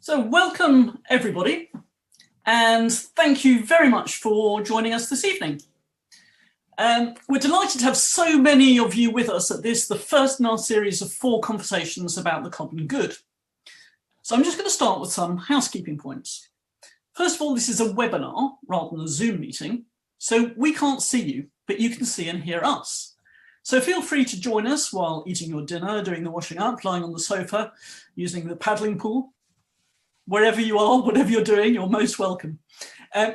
So welcome everybody, and thank you very much for joining us this evening. We're delighted to have so many of you with us at this, the first in our series of 4 conversations about the common good. So I'm just going to start with some housekeeping points. First of all, this is a webinar rather than a Zoom meeting, so we can't see you, but you can see and hear us. So feel free to join us while eating your dinner, doing the washing up, lying on the sofa, using the paddling pool. Wherever you are, whatever you're doing, you're most welcome.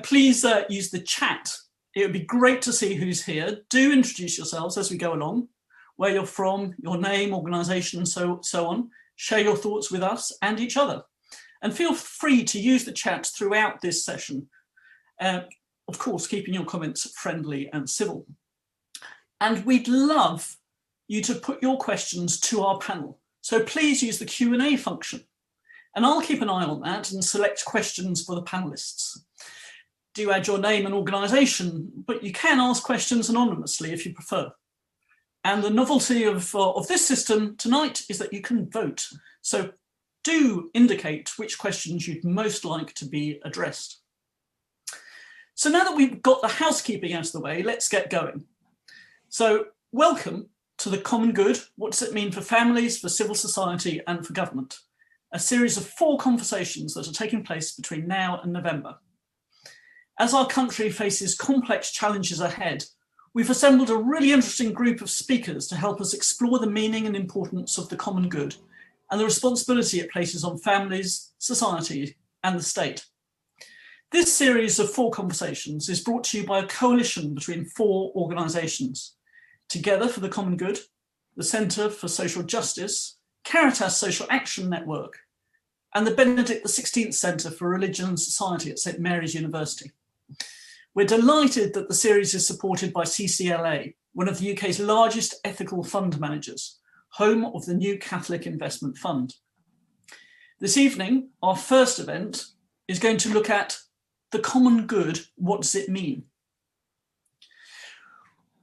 Please use the chat. It would be great to see who's here. Do introduce yourselves as we go along, where you're from, your name, organisation, and so on. Share your thoughts with us and each other. And feel free to use the chat throughout this session. Of course, keeping your comments friendly and civil. And we'd love you to put your questions to our panel. So please use the Q&A function. And I'll keep an eye on that and select questions for the panellists. Do add your name and organisation, but you can ask questions anonymously if you prefer. And the novelty of this system tonight is that you can vote. So do indicate which questions you'd most like to be addressed. So now that we've got the housekeeping out of the way, let's get going. So welcome to the common good. What does it mean for families, for civil society and for government? A series of 4 conversations that are taking place between now and November. As our country faces complex challenges ahead, we've assembled a really interesting group of speakers to help us explore the meaning and importance of the common good and the responsibility it places on families, society, and the state. This series of 4 conversations is brought to you by a coalition between 4 organisations: Together for the Common Good, the Centre for Social Justice, Caritas Social Action Network, and the Benedict XVI Centre for Religion and Society at St Mary's University. We're delighted that the series is supported by CCLA, one of the UK's largest ethical fund managers, home of the New Catholic Investment Fund. This evening, our first event is going to look at the common good. What does it mean?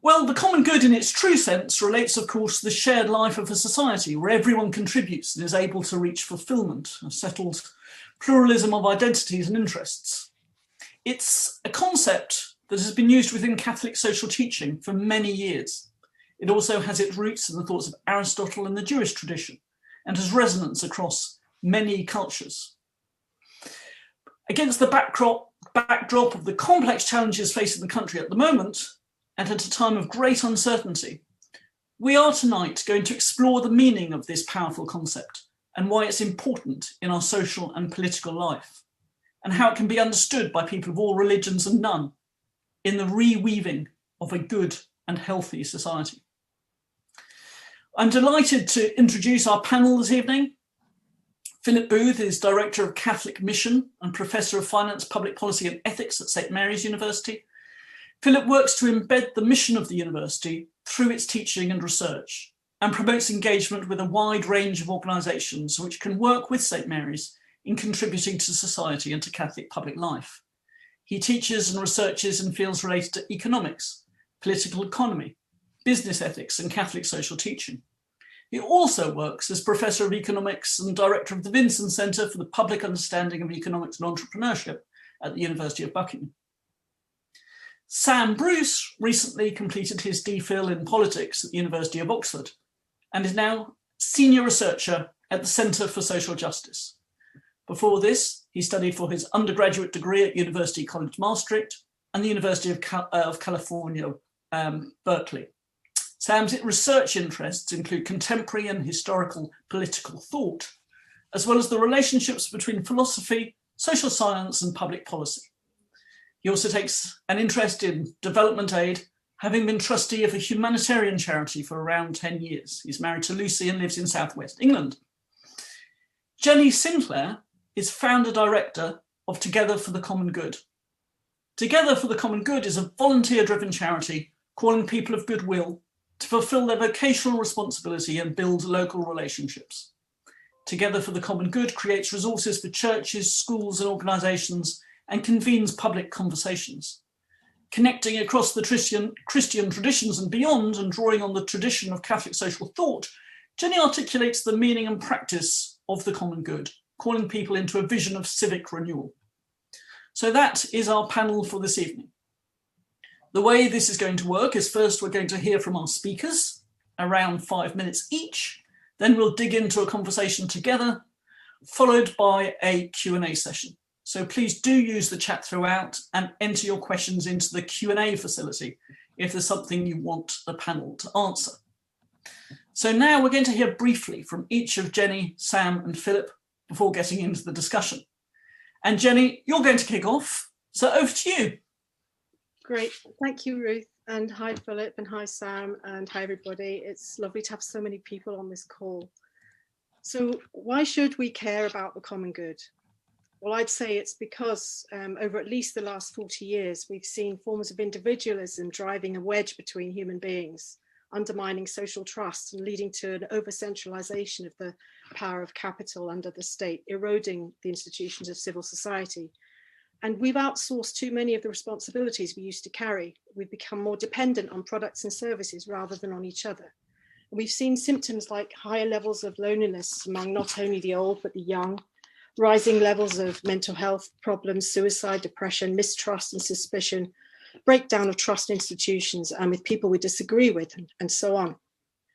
Well, the common good in its true sense relates, of course, to the shared life of a society where everyone contributes and is able to reach fulfilment, a settled pluralism of identities and interests. It's a concept that has been used within Catholic social teaching for many years. It also has its roots in the thoughts of Aristotle and the Jewish tradition and has resonance across many cultures. Against the backdrop of the complex challenges facing the country at the moment, and at a time of great uncertainty, we are tonight going to explore the meaning of this powerful concept and why it's important in our social and political life, and how it can be understood by people of all religions and none in the reweaving of a good and healthy society. I'm delighted to introduce our panel this evening. Philip Booth is Director of Catholic Mission and Professor of Finance, Public Policy and Ethics at St Mary's University. Philip works to embed the mission of the university through its teaching and research and promotes engagement with a wide range of organisations which can work with St Mary's in contributing to society and to Catholic public life. He teaches and researches in fields related to economics, political economy, business ethics and Catholic social teaching. He also works as Professor of Economics and Director of the Vinson Centre for the Public Understanding of Economics and Entrepreneurship at the University of Buckingham. Sam Bruce recently completed his DPhil in politics at the University of Oxford and is now senior researcher at the Centre for Social Justice. Before this, he studied for his undergraduate degree at University College Maastricht and the University of California, Berkeley. Sam's research interests include contemporary and historical political thought, as well as the relationships between philosophy, social science and public policy. He also takes an interest in development aid, having been trustee of a humanitarian charity for around 10 years. He's married to Lucy and lives in southwest England. Jenny Sinclair is founder-director of Together for the Common Good. Together for the Common Good is a volunteer-driven charity calling people of goodwill to fulfil their vocational responsibility and build local relationships. Together for the Common Good creates resources for churches, schools and organisations and convenes public conversations. Connecting across the Christian traditions and beyond and drawing on the tradition of Catholic social thought, Jenny articulates the meaning and practice of the common good calling people into a vision of civic renewal. So that is our panel for this evening. The way this is going to work is first we're going to hear from our speakers, around 5 minutes each, then we'll dig into a conversation together, followed by a Q&A session. So please do use the chat throughout and enter your questions into the Q&A facility if there's something you want the panel to answer. So now we're going to hear briefly from each of Jenny, Sam and Philip before getting into the discussion. And Jenny, you're going to kick off, so over to you. Great, thank you, Ruth, and hi, Philip, and hi, Sam, and hi, everybody. It's lovely to have so many people on this call. So why should we care about the common good? Well, I'd say it's because over at least the last 40 years, we've seen forms of individualism driving a wedge between human beings, undermining social trust and leading to an over-centralization of the power of capital under the state, eroding the institutions of civil society. And we've outsourced too many of the responsibilities we used to carry. We've become more dependent on products and services rather than on each other. And we've seen symptoms like higher levels of loneliness among not only the old, but the young, rising levels of mental health problems, suicide, depression, mistrust and suspicion, breakdown of trust in institutions and with people we disagree with, and so on.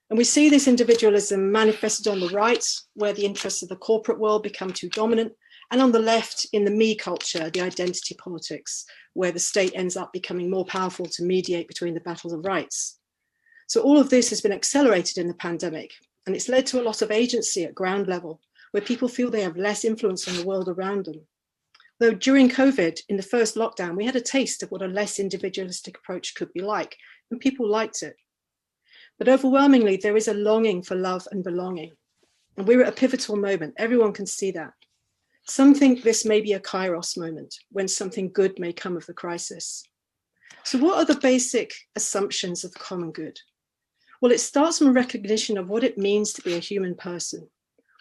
And we see this individualism manifested on the right, where the interests of the corporate world become too dominant, and on the left in the me culture, the identity politics, where the state ends up becoming more powerful to mediate between the battles of rights. So all of this has been accelerated in the pandemic, and it's led to a lot of agency at ground level, where people feel they have less influence on the world around them. Though during COVID, in the first lockdown, we had a taste of what a less individualistic approach could be like, and people liked it. But overwhelmingly, there is a longing for love and belonging. And we're at a pivotal moment. Everyone can see that. Some think this may be a kairos moment, when something good may come of the crisis. So what are the basic assumptions of common good? Well, it starts from a recognition of what it means to be a human person.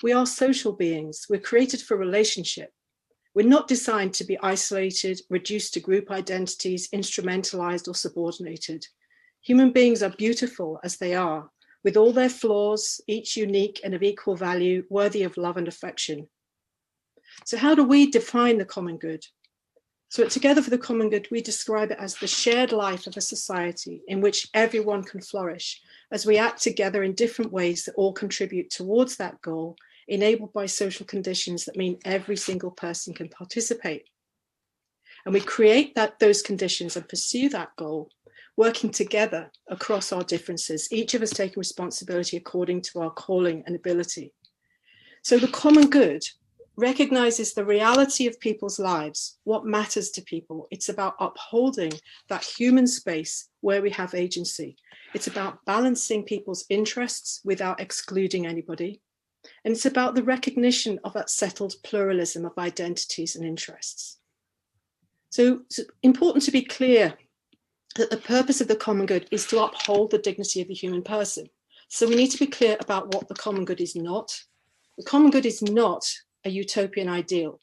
We are social beings. We're created for relationship. We're not designed to be isolated, reduced to group identities, instrumentalized or subordinated. Human beings are beautiful as they are, with all their flaws, each unique and of equal value, worthy of love and affection. So how do we define the common good? So at Together for the Common Good, we describe it as the shared life of a society in which everyone can flourish as we act together in different ways that all contribute towards that goal, enabled by social conditions that mean every single person can participate. And we create those conditions and pursue that goal, working together across our differences, each of us taking responsibility according to our calling and ability. So the common good recognizes the reality of people's lives, what matters to people. It's about upholding that human space where we have agency. It's about balancing people's interests without excluding anybody. And it's about the recognition of that settled pluralism of identities and interests. So it's important to be clear that the purpose of the common good is to uphold the dignity of the human person. So we need to be clear about what the common good is not. The common good is not a utopian ideal.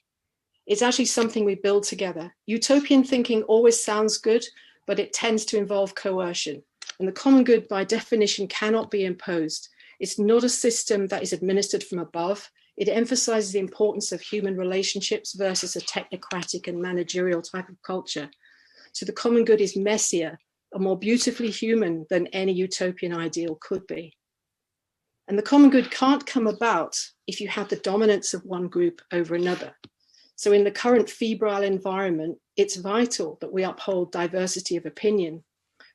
It's actually something we build together. Utopian thinking always sounds good, but it tends to involve coercion. And the common good, by definition, cannot be imposed. It's not a system that is administered from above. It emphasizes the importance of human relationships versus a technocratic and managerial type of culture. So the common good is messier and more beautifully human than any utopian ideal could be. And the common good can't come about if you have the dominance of one group over another. So in the current febrile environment, it's vital that we uphold diversity of opinion.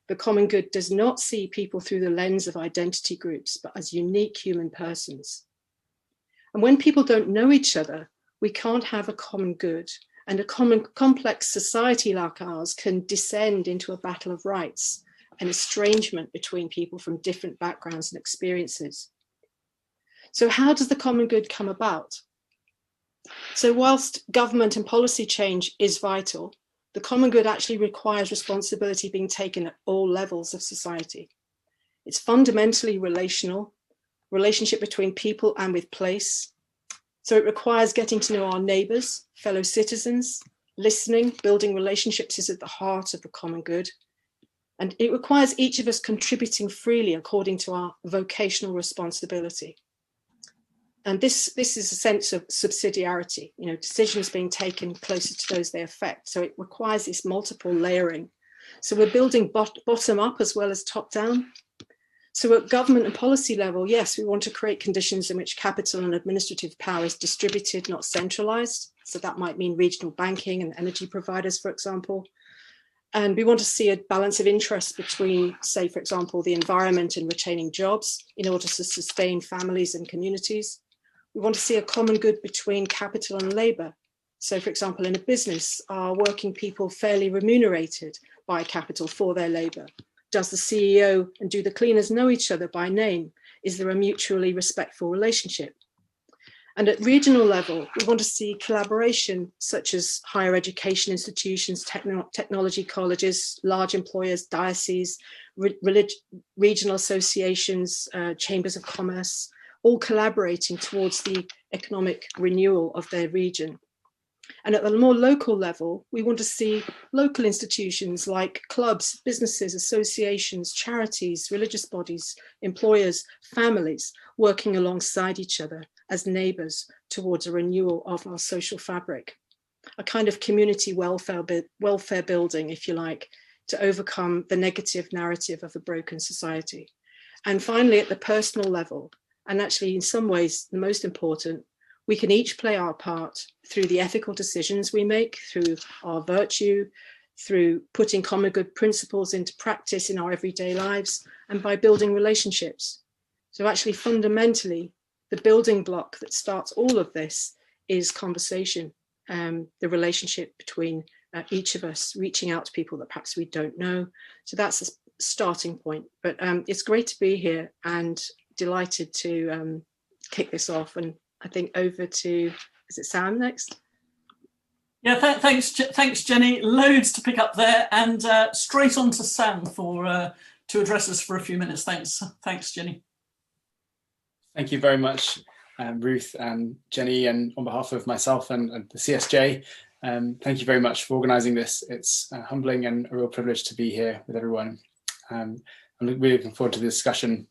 The common good does not see people through the lens of identity groups, but as unique human persons. And when people don't know each other, we can't have a common good. And a common complex society like ours can descend into a battle of rights and estrangement between people from different backgrounds and experiences. So how does the common good come about? So whilst government and policy change is vital, the common good actually requires responsibility being taken at all levels of society. It's fundamentally relational, relationship between people and with place. So it requires getting to know our neighbours, fellow citizens, listening, building relationships is at the heart of the common good. And it requires each of us contributing freely according to our vocational responsibility. And this is a sense of subsidiarity, decisions being taken closer to those they affect. So it requires this multiple layering. So we're building bottom up as well as top down. So at government and policy level, yes, we want to create conditions in which capital and administrative power is distributed, not centralized. So that might mean regional banking and energy providers, for example. And we want to see a balance of interest between, say, for example, the environment and retaining jobs in order to sustain families and communities. We want to see a common good between capital and labor. So, for example, in a business, are working people fairly remunerated by capital for their labor? Does the CEO and do the cleaners know each other by name? Is there a mutually respectful relationship? And at regional level, we want to see collaboration such as higher education institutions, technology colleges, large employers, dioceses, regional associations, chambers of commerce, all collaborating towards the economic renewal of their region. And at the more local level, we want to see local institutions like clubs, businesses, associations, charities, religious bodies, employers, families working alongside each other as neighbours towards a renewal of our social fabric, a kind of community welfare building, if you like, to overcome the negative narrative of a broken society. And finally, at the personal level, and actually in some ways the most important, we can each play our part through the ethical decisions we make, through our virtue, through putting common good principles into practice in our everyday lives, and by building relationships. So actually, fundamentally, the building block that starts all of this is conversation, the relationship between each of us, reaching out to people that perhaps we don't know. So that's a starting point. But it's great to be here and delighted to kick this off. And I think over to, is it Sam next? Yeah, thanks, Jenny. Loads to pick up there, and straight on to Sam to address us for a few minutes. Thanks, Jenny. Thank you very much, Ruth and Jenny, and on behalf of myself and the CSJ, thank you very much for organising this. It's humbling and a real privilege to be here with everyone. I'm really looking forward to the discussion.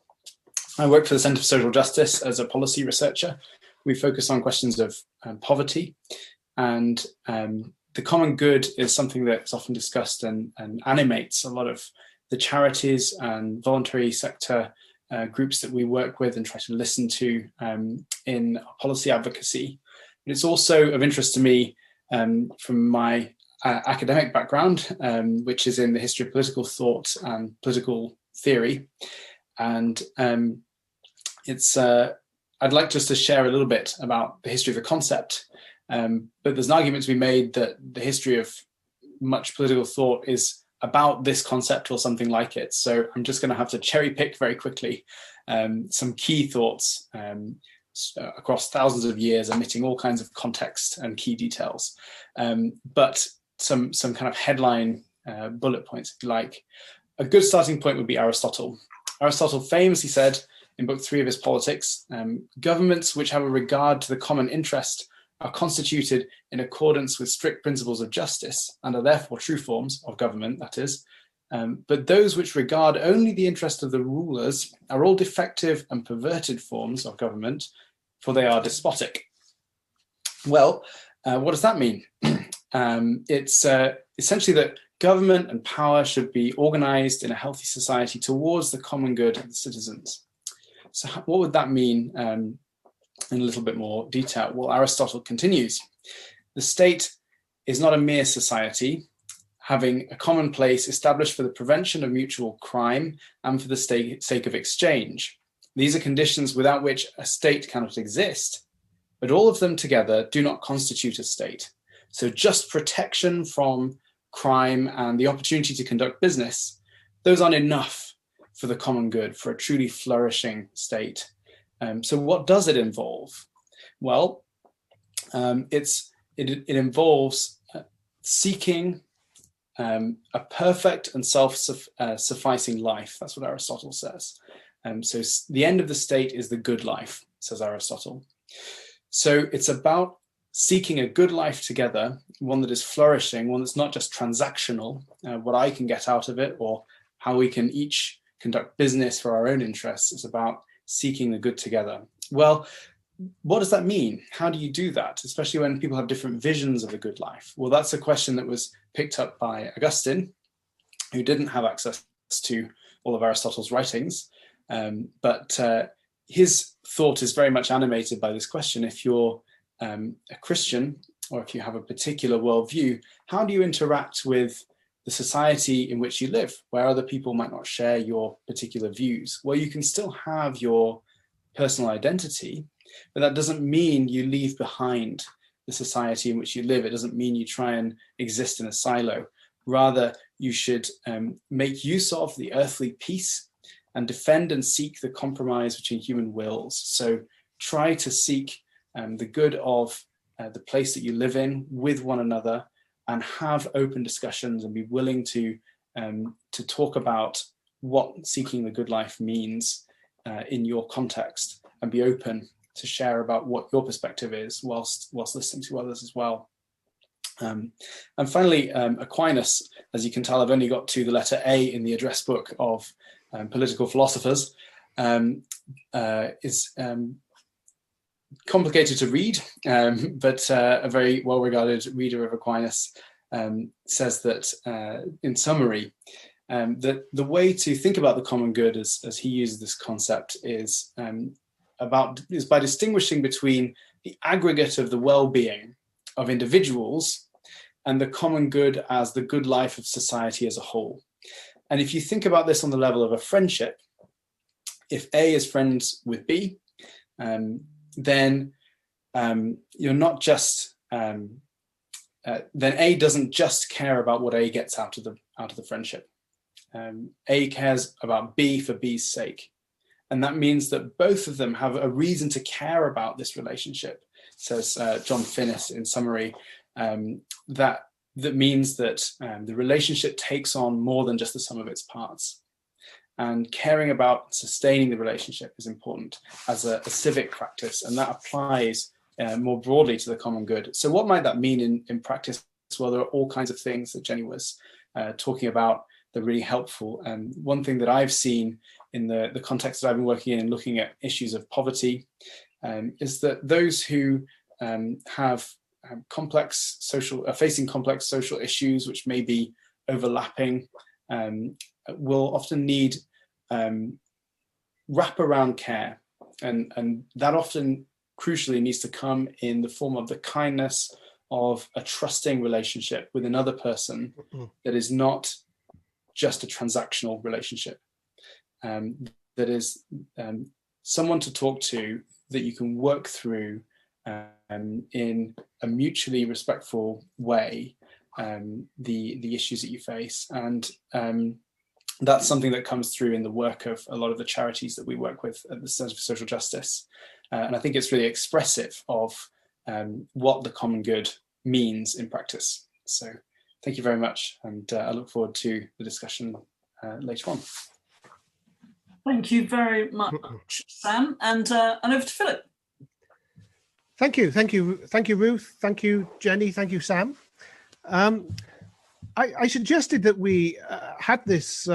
I work for the Centre for Social Justice as a policy researcher. We focus on questions of poverty, and the common good is something that's often discussed and animates a lot of the charities and voluntary sector groups that we work with and try to listen to in policy advocacy. But it's also of interest to me from my academic background, which is in the history of political thought and political theory. And I'd like just to share a little bit about the history of the concept, but there's an argument to be made that the history of much political thought is about this concept or something like it. So I'm just going to have to cherry pick very quickly some key thoughts across thousands of years, omitting all kinds of context and key details, but some kind of headline bullet points, if you like. A good starting point would be Aristotle. Aristotle famously said in Book 3 of his Politics, governments which have a regard to the common interest are constituted in accordance with strict principles of justice and are therefore true forms of government, that is. But those which regard only the interest of the rulers are all defective and perverted forms of government, for they are despotic. Well, what does that mean? It's essentially that government and power should be organized in a healthy society towards the common good of the citizens. So what would that mean in a little bit more detail? Well, Aristotle continues. The state is not a mere society, having a common place established for the prevention of mutual crime and for the sake of exchange. These are conditions without which a state cannot exist, but all of them together do not constitute a state. So just protection from crime and the opportunity to conduct business, those aren't enough for the common good, for a truly flourishing state. So what does it involve? Well, it involves seeking a perfect and self-sufficing life. That's what Aristotle says. So the end of the state is the good life, says Aristotle. So it's about seeking a good life together, one that is flourishing, one that's not just transactional, what I can get out of it or how we can each conduct business for our own interests. It's about seeking the good together. Well, what does that mean? How do you do that, especially when people have different visions of the good life? Well, that's a question that was picked up by Augustine, who didn't have access to all of Aristotle's writings, but his thought is very much animated by this question. If you're a Christian, or if you have a particular worldview, how do you interact with the society in which you live, where other people might not share your particular views? Well, you can still have your personal identity, but that doesn't mean you leave behind the society in which you live. It doesn't mean you try and exist in a silo. Rather, you should make use of the earthly peace and defend and seek the compromise between human wills. So try to seek the good of the place that you live in with one another, and have open discussions and be willing to talk about what seeking the good life means in your context, and be open to share about what your perspective is whilst listening to others as well. And finally, Aquinas, as you can tell, I've only got to the letter A in the address book of political philosophers, is complicated to read, but a very well-regarded reader of Aquinas says that, in summary, that the way to think about the common good, as he uses this concept, is by distinguishing between the aggregate of the well-being of individuals and the common good as the good life of society as a whole. And if you think about this on the level of a friendship, if A is friends with B, then you're not just then A doesn't just care about what A gets out of the friendship. A cares about B for B's sake, and that means that both of them have a reason to care about this relationship. Says John Finnis in summary, that means that the relationship takes on more than just the sum of its parts. And caring about sustaining the relationship is important as a civic practice, and that applies more broadly to the common good. So what might that mean in practice? Well, there are all kinds of things that Jenny was talking about that are really helpful. One thing that I've seen in the context that I've been working in, looking at issues of poverty, is that those who have facing complex social issues, which may be overlapping, will often need wraparound care, and that often crucially needs to come in the form of the kindness of a trusting relationship with another person that is not just a transactional relationship, that is someone to talk to, that you can work through in a mutually respectful way the issues that you face. And that's something that comes through in the work of a lot of the charities that we work with at the Centre for Social Justice. And I think it's really expressive of what the common good means in practice. So thank you very much. And I look forward to the discussion later on. Thank you very much, Sam. And over to Philip. Thank you, Ruth. Thank you, Jenny. Thank you, Sam. I suggested that we had this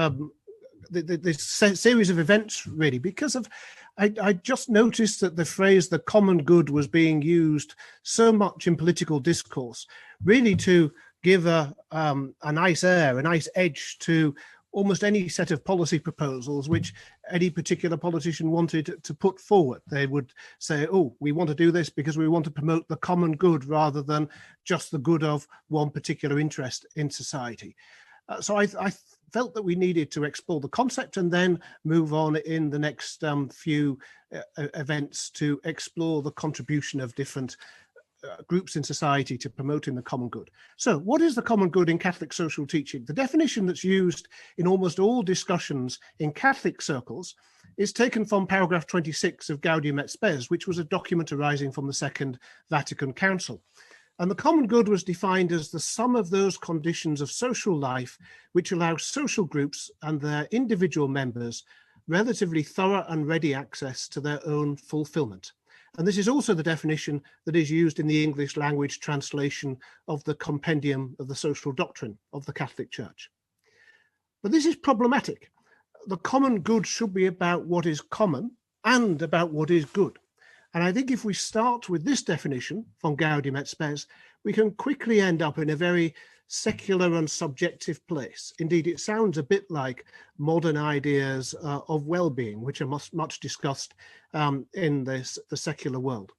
this series of events really because of I just noticed that the phrase "the common good" was being used so much in political discourse, really to give a nice air, a nice edge to almost any set of policy proposals which any particular politician wanted to put forward. They would say, oh, we want to do this because we want to promote the common good rather than just the good of one particular interest in society. So I felt that we needed to explore the concept and then move on in the next few events to explore the contribution of different groups in society to promoting the common good. So what is the common good in Catholic social teaching? The definition that's used in almost all discussions in Catholic circles is taken from paragraph 26 of Gaudium et Spes, which was a document arising from the Second Vatican Council. And the common good was defined as the sum of those conditions of social life which allow social groups and their individual members relatively thorough and ready access to their own fulfillment. And this is also the definition that is used in the English language translation of the Compendium of the Social Doctrine of the Catholic Church. But this is problematic. The common good should be about what is common and about what is good. And I think if we start with this definition, von Gaudium et Spes, we can quickly end up in a very secular and subjective place. Indeed, it sounds a bit like modern ideas of well-being, which are much discussed in the secular world.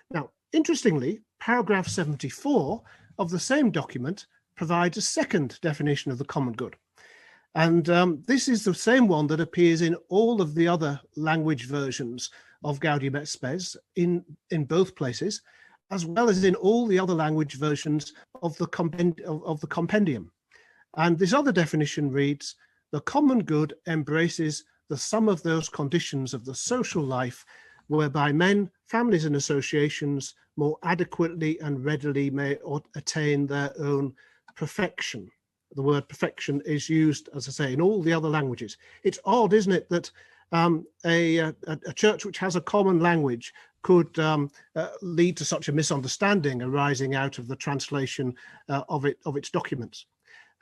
Now, interestingly, paragraph 74 of the same document provides a second definition of the common good. And this is the same one that appears in all of the other language versions of Gaudium et Spes in both places, as well as in all the other language versions of the compendium. And this other definition reads, the common good embraces the sum of those conditions of the social life whereby men, families and associations more adequately and readily may attain their own perfection. The word perfection is used, as I say, in all the other languages. It's odd, isn't it, that a church which has a common language could lead to such a misunderstanding arising out of the translation of its documents.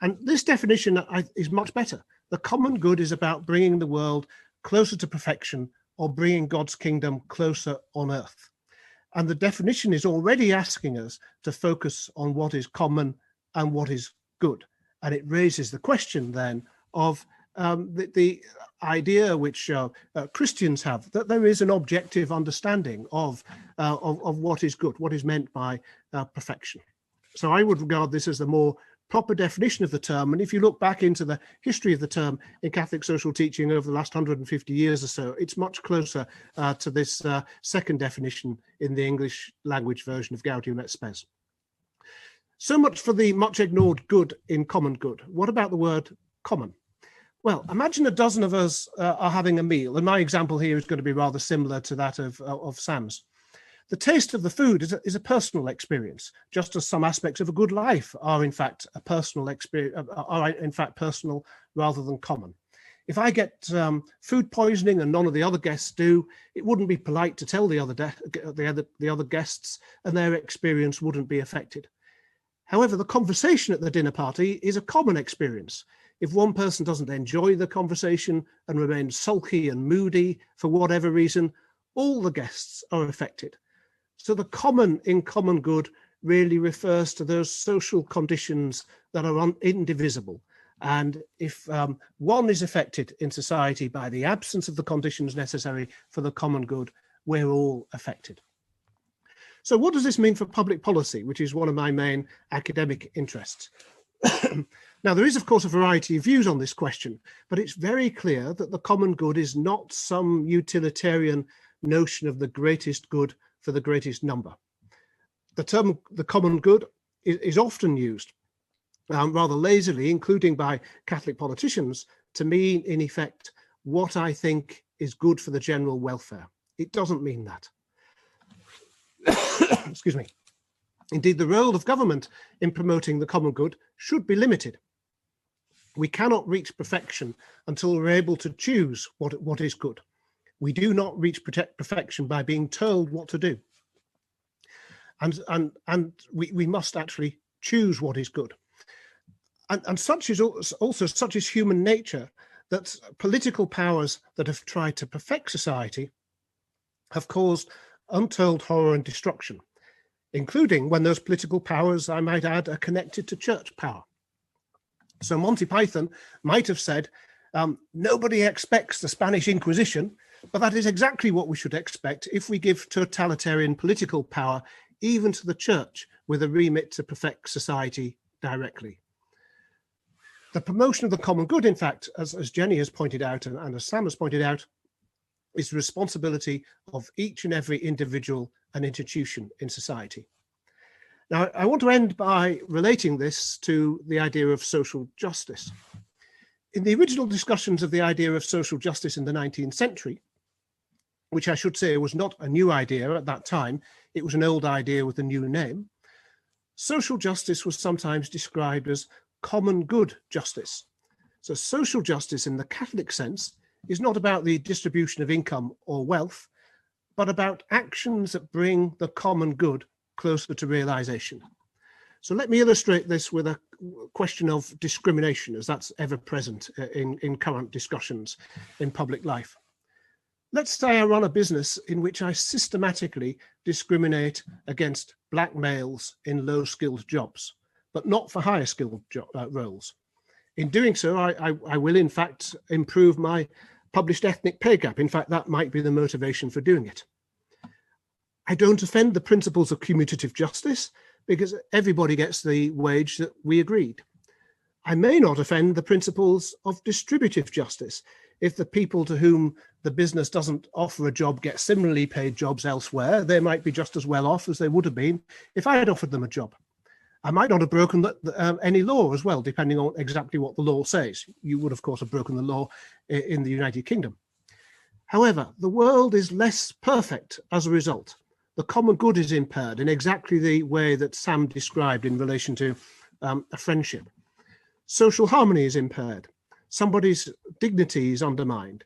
And this definition is much better. The common good is about bringing the world closer to perfection or bringing God's kingdom closer on earth. And the definition is already asking us to focus on what is common and what is good. And it raises the question then of the idea which Christians have, that there is an objective understanding of what is good, what is meant by perfection. So I would regard this as the more proper definition of the term. And if you look back into the history of the term in Catholic social teaching over the last 150 years or so, it's much closer to this second definition in the English language version of Gaudium et Spes. So much for the much ignored good in common good. What about the word common? Well, imagine a dozen of us are having a meal, and my example here is going to be rather similar to that of Sam's. The taste of the food is a personal experience, just as some aspects of a good life are in fact a personal experience, are in fact personal rather than common. If I get food poisoning and none of the other guests do, it wouldn't be polite to tell the other guests, and their experience wouldn't be affected. However, the conversation at the dinner party is a common experience. If one person doesn't enjoy the conversation and remains sulky and moody for whatever reason, all the guests are affected. So the common in common good really refers to those social conditions that are indivisible. And if one is affected in society by the absence of the conditions necessary for the common good, we're all affected. So what does this mean for public policy, which is one of my main academic interests? Now, there is, of course, a variety of views on this question, but it's very clear that the common good is not some utilitarian notion of the greatest good for the greatest number. The term the common good is often used rather lazily, including by Catholic politicians, to mean, in effect, what I think is good for the general welfare. It doesn't mean that. Excuse me. Indeed, the role of government in promoting the common good should be limited. We cannot reach perfection until we're able to choose what is good. We do not reach perfection by being told what to do. And we must actually choose what is good. And such is also such is human nature, that political powers that have tried to perfect society have caused untold horror and destruction, including when those political powers, I might add, are connected to church power. So Monty Python might have said, nobody expects the Spanish Inquisition, but that is exactly what we should expect if we give totalitarian political power even to the church with a remit to perfect society directly. The promotion of the common good, in fact, as Jenny has pointed out and as Sam has pointed out, is the responsibility of each and every individual and institution in society. Now, I want to end by relating this to the idea of social justice. In the original discussions of the idea of social justice in the 19th century, which I should say was not a new idea at that time, it was an old idea with a new name, social justice was sometimes described as common good justice. So social justice in the Catholic sense is not about the distribution of income or wealth, but about actions that bring the common good closer to realization. So let me illustrate this with a question of discrimination, as that's ever present in current discussions in public life. let's say I run a business in which I systematically discriminate against black males in low-skilled jobs, but not for higher skilled roles. In doing so, I will in fact improve my published ethnic pay gap. In fact, that might be the motivation for doing it. I don't offend the principles of commutative justice because everybody gets the wage that we agreed. I may not offend the principles of distributive justice if the people to whom the business doesn't offer a job get similarly paid jobs elsewhere. They might be just as well off as they would have been if I had offered them a job. I might not have broken any law as well, depending on exactly what the law says. You would, of course, have broken the law in the United Kingdom. However, the world is less perfect as a result. The common good is impaired in exactly the way that Sam described in relation to a friendship. Social harmony is impaired. Somebody's dignity is undermined.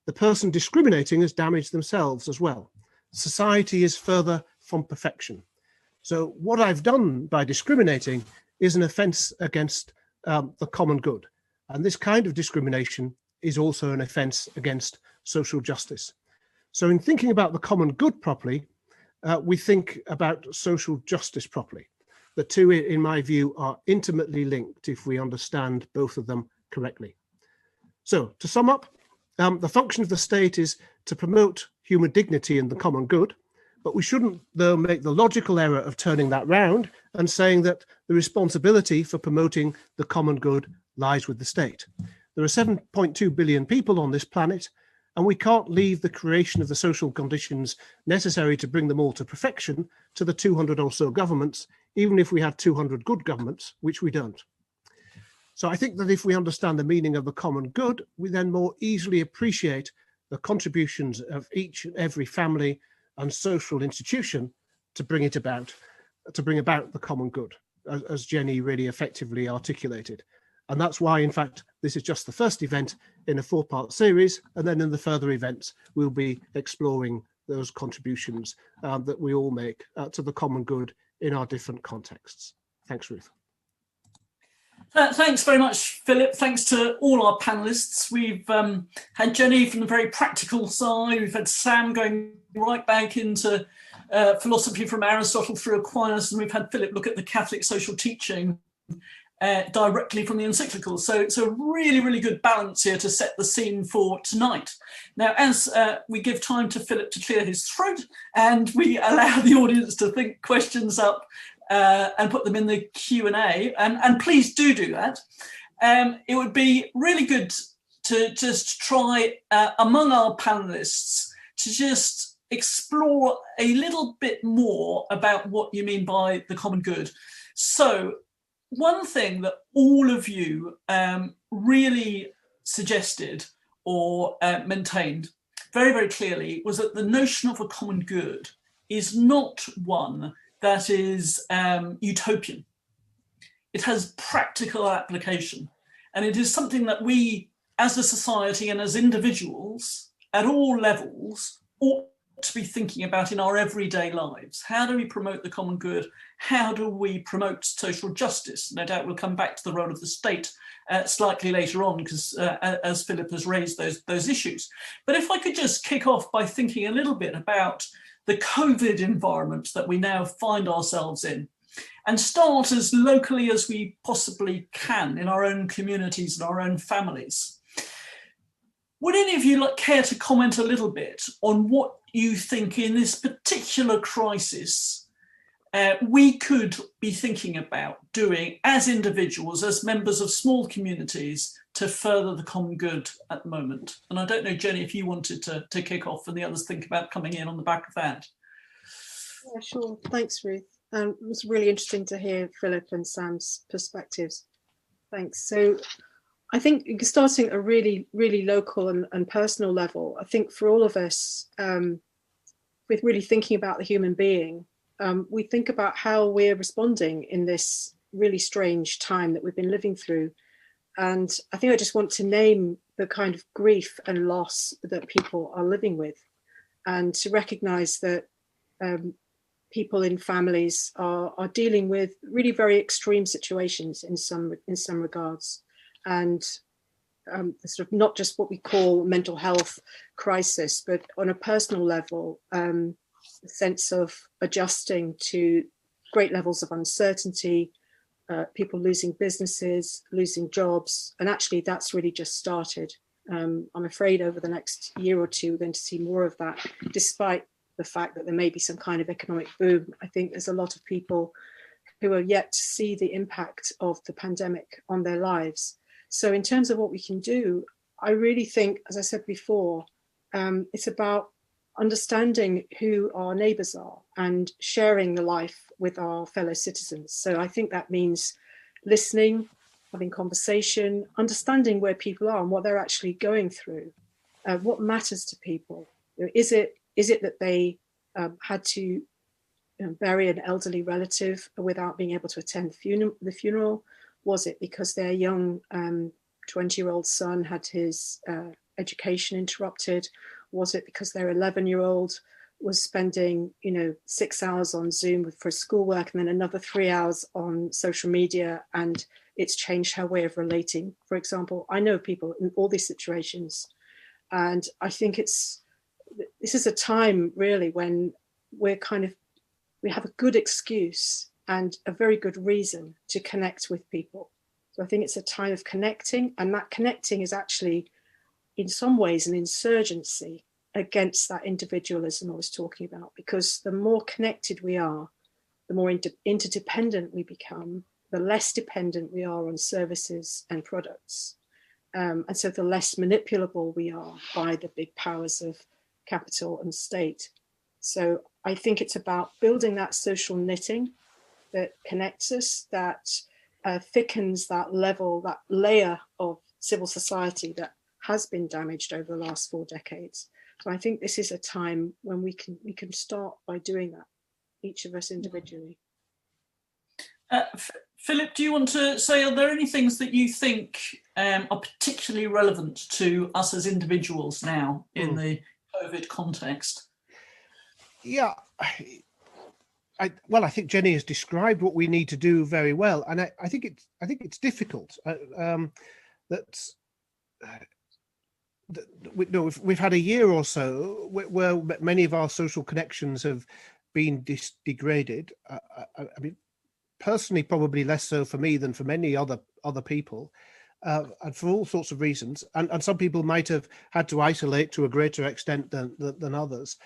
The person discriminating has damaged themselves as well. Society is further from perfection. So what I've done by discriminating is an offence against the common good. And this kind of discrimination is also an offence against social justice. So in thinking about the common good properly, we think about social justice properly. The two, in my view, are intimately linked if we understand both of them correctly. So to sum up, the function of the state is to promote human dignity and the common good. But we shouldn't, though, make the logical error of turning that round and saying that the responsibility for promoting the common good lies with the state. There are 7.2 billion people on this planet, and we can't leave the creation of the social conditions necessary to bring them all to perfection to the 200 or so governments, even if we had 200 good governments, which we don't. So I think that if we understand the meaning of the common good, we then more easily appreciate the contributions of each and every family and social institution to bring about the common good, as Jenny really effectively articulated. And that's why, in fact, this is just the first event in a 4-part series, and then in the further events, we'll be exploring those contributions that we all make to the common good in our different contexts. Thanks, Ruth. Thanks very much, Philip. Thanks to all our panellists. We've had Jenny from the very practical side. We've had Sam going right back into philosophy from Aristotle through Aquinas, and we've had Philip look at the Catholic social teaching directly from the encyclical. So it's a really, really good balance here to set the scene for tonight. Now, as we give time to Philip to clear his throat and we allow the audience to think questions up and put them in the Q&A, and please do that. It would be really good to just try among our panelists to just explore a little bit more about what you mean by the common good. So one thing that all of you really suggested or maintained very, very clearly was that the notion of a common good is not one that is utopian. It has practical application, and it is something that we as a society and as individuals at all levels ought to be thinking about in our everyday lives. How do we promote the common good? How do we promote social justice? No doubt we'll come back to the role of the state slightly later on, because as Philip has raised those issues. But if I could just kick off by thinking a little bit about the COVID environment that we now find ourselves in, and start as locally as we possibly can in our own communities and our own families. Would any of you care to comment a little bit on what you think in this particular crisis we could be thinking about doing as individuals, as members of small communities, to further the common good at the moment? And I don't know, Jenny, if you wanted to kick off and the others think about coming in on the back of that. Yeah, sure. Thanks, Ruth. It was really interesting to hear Philip and Sam's perspectives. Thanks. So I think starting at a really, really local and personal level, I think for all of us, with really thinking about the human being, we think about how we're responding in this really strange time that we've been living through. And I think I just want to name the kind of grief and loss that people are living with, and to recognise that people in families are dealing with really very extreme situations in some regards. And sort of not just what we call mental health crisis, but on a personal level, the sense of adjusting to great levels of uncertainty, people losing businesses, losing jobs, and actually that's really just started. I'm afraid over the next year or two, we're going to see more of that, despite the fact that there may be some kind of economic boom. I think there's a lot of people who are yet to see the impact of the pandemic on their lives. So in terms of what we can do, I really think, as I said before, it's about understanding who our neighbours are and sharing the life with our fellow citizens. So I think that means listening, having conversation, understanding where people are and what they're actually going through, what matters to people. Is it that they had to bury an elderly relative without being able to attend the funeral? Was it because their young 20-year-old son had his education interrupted? Was it because their 11-year-old was spending 6 hours on Zoom for schoolwork and then another 3 hours on social media, and it's changed her way of relating? For example, I know people in all these situations, and I think this is a time really when we have a good excuse and a very good reason to connect with people. So I think it's a time of connecting, and that connecting is actually in some ways an insurgency against that individualism I was talking about, because the more connected we are, the more interdependent we become, the less dependent we are on services and products. And so the less manipulable we are by the big powers of capital and state. So I think it's about building that social knitting that connects us, that thickens that layer of civil society that has been damaged over the last 4 decades. So I think this is a time when we can start by doing that, each of us individually. Philip, do you want to say, are there any things that you think are particularly relevant to us as individuals now in the COVID context? Yeah, I think Jenny has described what we need to do very well, and I think it's difficult. We've had a year or so where many of our social connections have been degraded. I mean, personally, probably less so for me than for many other people, and for all sorts of reasons. And some people might have had to isolate to a greater extent than others.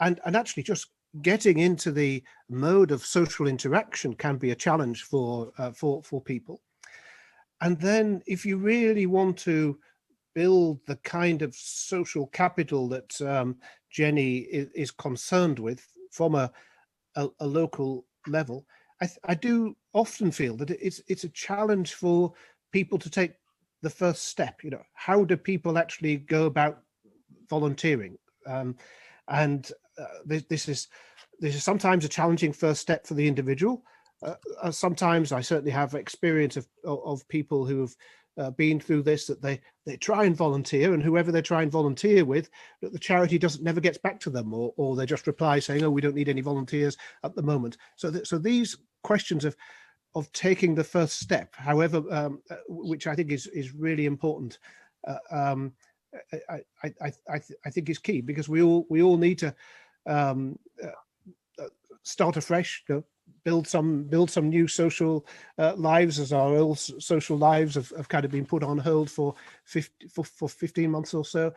And actually, just getting into the mode of social interaction can be a challenge for people. And then, if you really want to build the kind of social capital that Jenny is concerned with from a local level, I do often feel that it's a challenge for people to take the first step. How do people actually go about volunteering? This is sometimes a challenging first step for the individual. Sometimes I certainly have experience of people who have been through this, that they try and volunteer, and whoever they try and volunteer with, that the charity never gets back to them, or they just reply saying, "Oh, we don't need any volunteers at the moment." So these questions of taking the first step, however, which I think is really important, I think is key, because we all need to start afresh, build some new social lives, as our old social lives have kind of been put on hold for 15 months or so,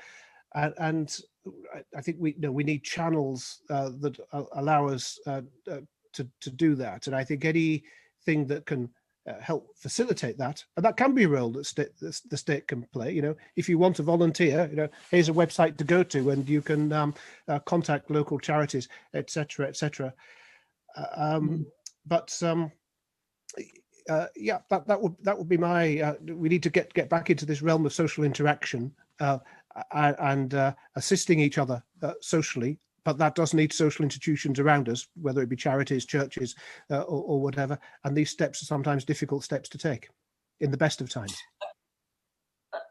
and I think we need channels that allow us to do that, and I think anything that can help facilitate that, and that can be a role that the state can play. If you want to volunteer, here's a website to go to, and you can contact local charities, etc., etc. But that would be my. We need to get back into this realm of social interaction and assisting each other socially. But that does need social institutions around us, whether it be charities, churches, or whatever. And these steps are sometimes difficult steps to take in the best of times.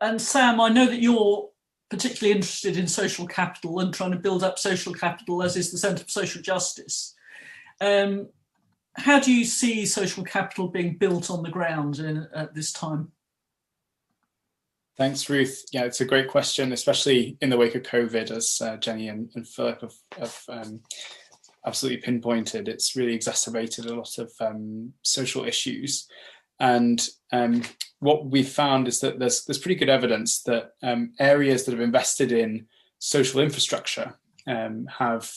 And Sam, I know that you're particularly interested in social capital and trying to build up social capital, as is the Centre for Social Justice. How do you see social capital being built on the ground at this time? Thanks, Ruth. Yeah, it's a great question, especially in the wake of COVID, as Jenny and Philip have absolutely pinpointed. It's really exacerbated a lot of social issues. And what we've found is that there's pretty good evidence that areas that have invested in social infrastructure have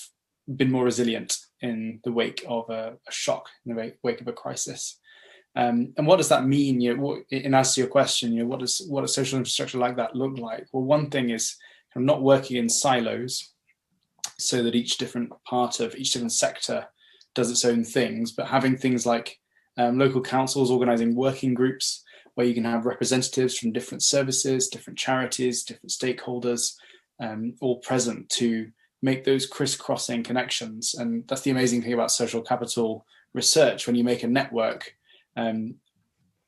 been more resilient in the wake of a shock, in the wake of a crisis. And what does that mean? In answer to your question, what does social infrastructure like that look like? Well, one thing is not working in silos, so that each different sector does its own things, but having things like local councils organising working groups where you can have representatives from different services, different charities, different stakeholders, all present to make those crisscrossing connections. And that's the amazing thing about social capital research. When you make a network,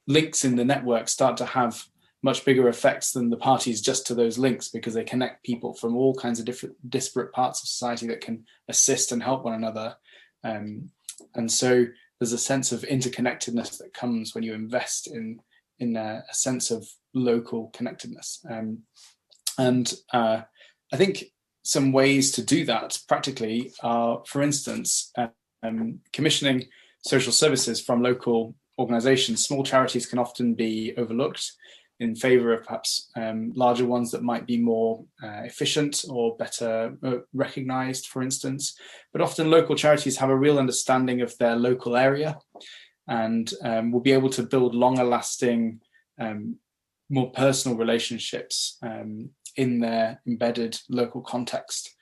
links in the network start to have much bigger effects than the parties just to those links, because they connect people from all kinds of different disparate parts of society that can assist and help one another. And so there's a sense of interconnectedness that comes when you invest in a sense of local connectedness. And I think some ways to do that practically are, for instance, commissioning social services from local organizations. Small charities can often be overlooked in favor of perhaps larger ones that might be more efficient or better recognized, for instance. But often local charities have a real understanding of their local area and will be able to build longer lasting, more personal relationships in their embedded local context,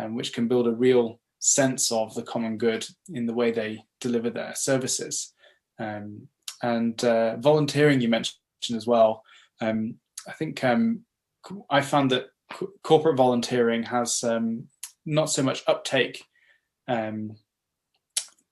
which can build a real sense of the common good in the way they deliver their services. And volunteering, you mentioned as well. I think I found that corporate volunteering has not so much uptake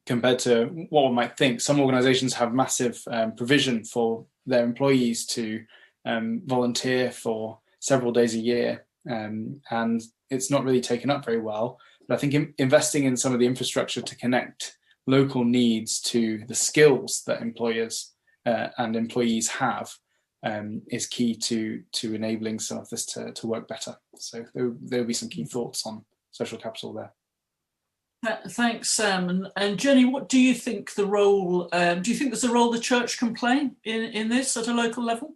compared to what one might think. Some organizations have massive provision for their employees to volunteer for several days a year, and it's not really taken up very well. But I think investing in some of the infrastructure to connect local needs to the skills that employers and employees have is key to enabling some of this to work better. So there will be some key thoughts on social capital there. Thanks, Sam. And Jenny, what do you think the role? Do you think there's a role the church can play in this at a local level?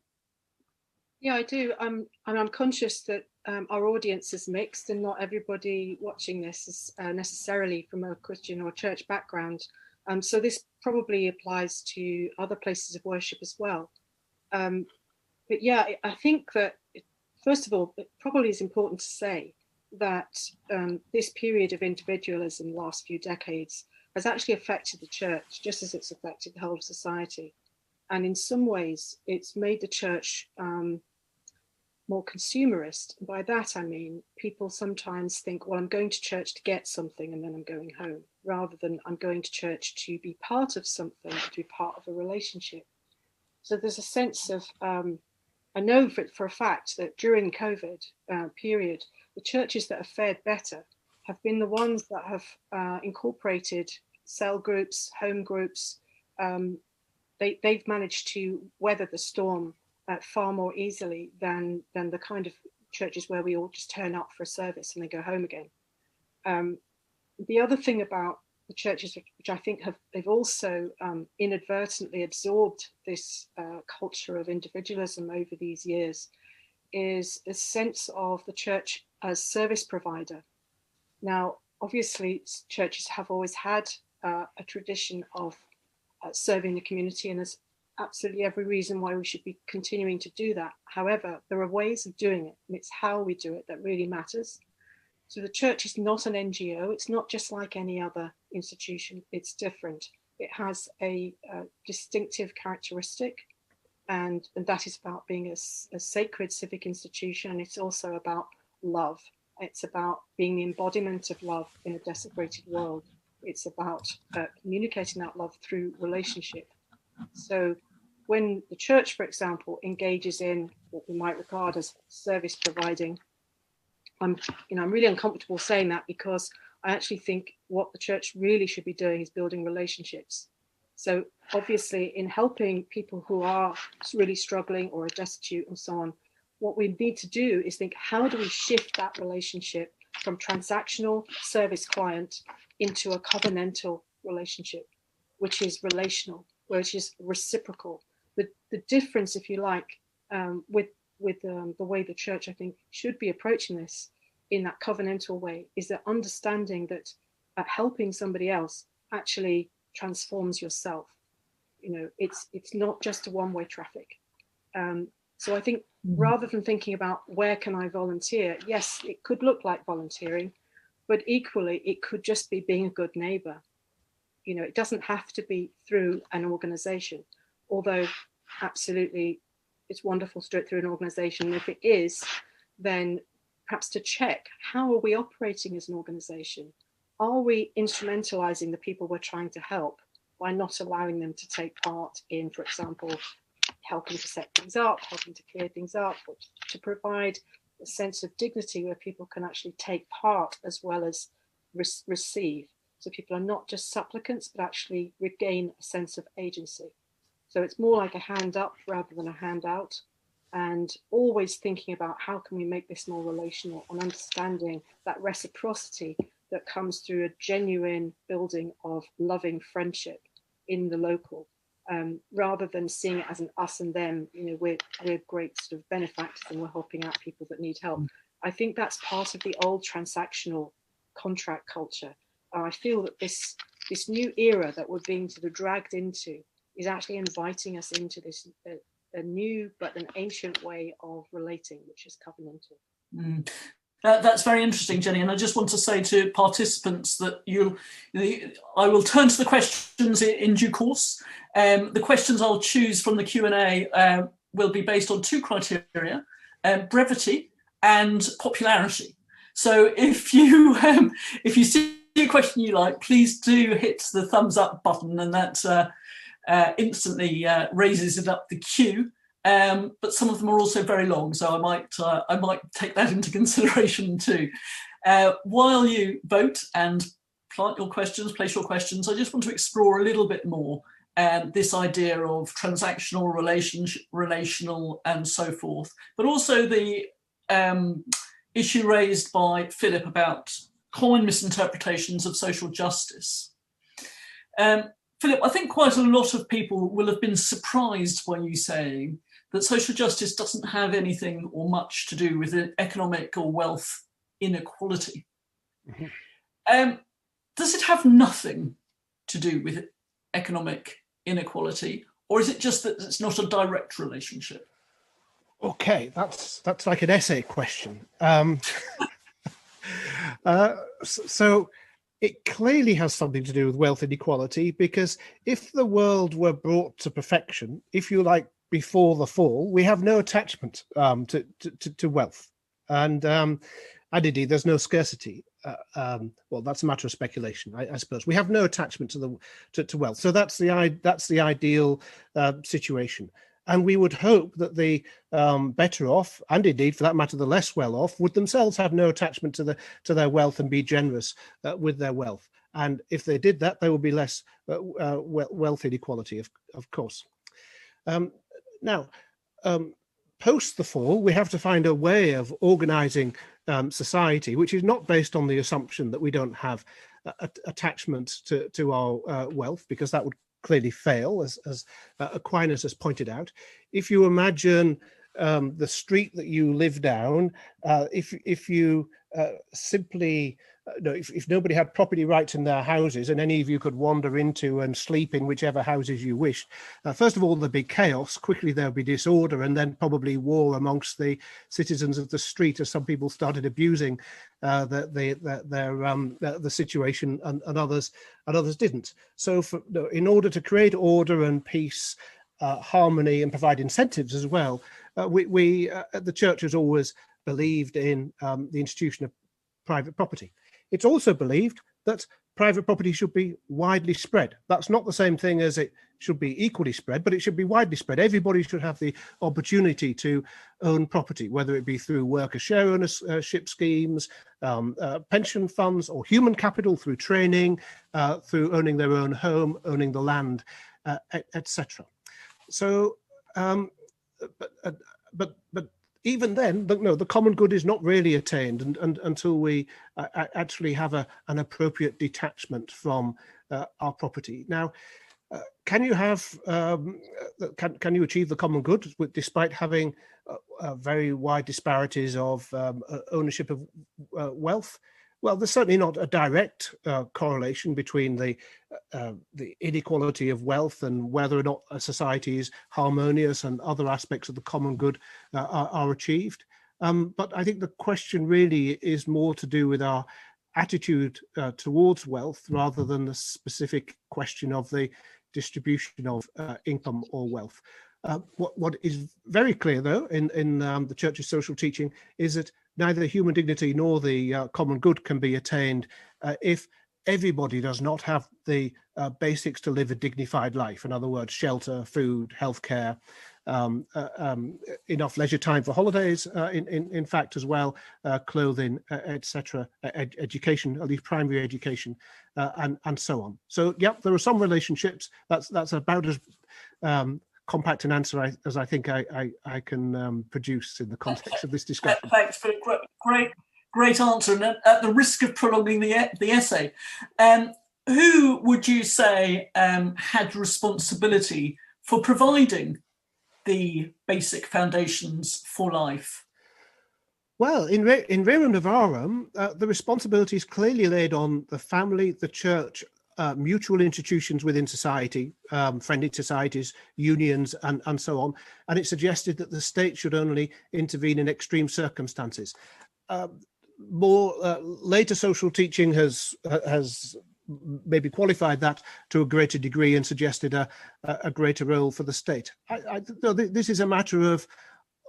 Yeah, I do. I'm conscious that our audience is mixed, and not everybody watching this is necessarily from a Christian or church background. So this probably applies to other places of worship as well. But yeah, I think that, first of all, it probably is important to say that this period of individualism, the last few decades, has actually affected the church just as it's affected the whole of society. And in some ways, it's made the church more consumerist. By that, I mean, people sometimes think, well, I'm going to church to get something and then I'm going home, rather than I'm going to church to be part of something, to be part of a relationship. So there's a sense of, I know for a fact that during COVID period, the churches that have fared better have been the ones that have incorporated cell groups, home groups. They've managed to weather the storm far more easily than the kind of churches where we all just turn up for a service and then go home again. The other thing about the churches, which I think they've also inadvertently absorbed this culture of individualism over these years, is a sense of the church as service provider. Now, obviously, churches have always had a tradition of serving the community, and there's absolutely every reason why we should be continuing to do that. However, there are ways of doing it, and it's how we do it that really matters. So the church is not an NGO. It's not just like any other institution. It's different. It has a distinctive characteristic, and that is about being a sacred civic institution. And it's also about love. It's about being the embodiment of love in a desecrated world. It's about communicating that love through relationship. So when the church, for example, engages in what we might regard as service providing, I'm really uncomfortable saying that, because I actually think what the church really should be doing is building relationships. So obviously, in helping people who are really struggling or are destitute and so on, what we need to do is think, how do we shift that relationship from transactional service client into a covenantal relationship, which is relational, which is reciprocal. The difference, if you like, with the way the church, I think, should be approaching this in that covenantal way, is the understanding that helping somebody else actually transforms yourself. You know, it's not just a one-way traffic. So I think rather than thinking about where can I volunteer, yes, it could look like volunteering, but equally it could just be being a good neighbor. You know, it doesn't have to be through an organization, although absolutely it's wonderful to do it through an organization. And if it is, then perhaps to check, how are we operating as an organization? Are we instrumentalizing the people we're trying to help by not allowing them to take part in, for example, helping to set things up, helping to clear things up, or to provide a sense of dignity where people can actually take part as well as receive. So people are not just supplicants, but actually regain a sense of agency. So it's more like a hand up rather than a handout, and always thinking about how can we make this more relational and understanding that reciprocity that comes through a genuine building of loving friendship in the local, rather than seeing it as an us and them. You know, we're great sort of benefactors and we're helping out people that need help. I think that's part of the old transactional contract culture. I feel that this new era that we're being sort of dragged into is actually inviting us into this a new but an ancient way of relating, which is covenantal. That's very interesting, Jenny. And I just want to say to participants that I will turn to the questions in due course. The questions I'll choose from the Q&A will be based on two criteria, brevity and popularity. So if you see a question you like, please do hit the thumbs up button, and that instantly raises it up the queue. But some of them are also very long, so I might take that into consideration too. While you vote and plant your questions, place your questions, I just want to explore a little bit more this idea of transactional, relational, and so forth, but also the issue raised by Philip about common misinterpretations of social justice. Philip, I think quite a lot of people will have been surprised by you saying that social justice doesn't have anything or much to do with economic or wealth inequality. Mm-hmm. Does it have nothing to do with economic inequality, or is it just that it's not a direct relationship? Okay, that's like an essay question. So it clearly has something to do with wealth inequality, because if the world were brought to perfection, if you like, before the fall, we have no attachment to wealth, and indeed there's no scarcity. Well, that's a matter of speculation, I suppose. We have no attachment to wealth, so that's the ideal situation. And we would hope that the better off, and indeed for that matter the less well off, would themselves have no attachment to their wealth and be generous with their wealth. And if they did that, there would be less wealth inequality, of course. Now, post the fall, we have to find a way of organizing society which is not based on the assumption that we don't have attachment to our wealth, because that would clearly fail, as Aquinas has pointed out. If you imagine the street that you live down, if you simply if nobody had property rights in their houses and any of you could wander into and sleep in whichever houses you wished, first of all there'd be chaos, quickly there'll be disorder, and then probably war amongst the citizens of the street as some people started abusing the situation and others didn't. So in order to create order and peace, harmony, and provide incentives as well, the church has always believed in the institution of private property. It's also believed that private property should be widely spread. That's not the same thing as it should be equally spread, but it should be widely spread. Everybody should have the opportunity to own property, whether it be through worker share ownership schemes, pension funds, or human capital through training, through owning their own home, owning the land, etc. So, but even then, the common good is not really attained until we actually have an appropriate detachment from our property. Now, can you achieve the common good despite having very wide disparities of ownership of wealth? Well, there's certainly not a direct correlation between the inequality of wealth and whether or not a society is harmonious and other aspects of the common good are achieved. But I think the question really is more to do with our attitude towards wealth rather than the specific question of the distribution of income or wealth. What is very clear, though, in the Church's social teaching is that neither human dignity nor the common good can be attained if everybody does not have the basics to live a dignified life. In other words, shelter, food, healthcare, enough leisure time for holidays, in fact, as well, clothing, etc., education, at least primary education, and so on. So, yep, there are some relationships. That's about as compact an answer as I think I can produce in the context of this discussion. Thanks for a great answer. And at the risk of prolonging the essay, who would you say had responsibility for providing the basic foundations for life? Well, in Rerum Novarum, the responsibility is clearly laid on the family, the church, mutual institutions within society, friendly societies, unions, and so on. And it suggested that the state should only intervene in extreme circumstances. Later social teaching has maybe qualified that to a greater degree and suggested a greater role for the state. This is a matter of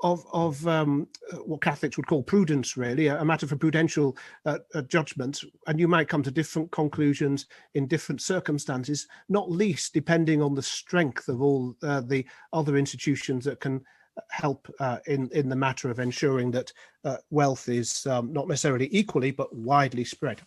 what Catholics would call prudence, really, a matter for prudential judgment, and you might come to different conclusions in different circumstances, not least depending on the strength of all the other institutions that can help in the matter of ensuring that wealth is not necessarily equally but widely spread.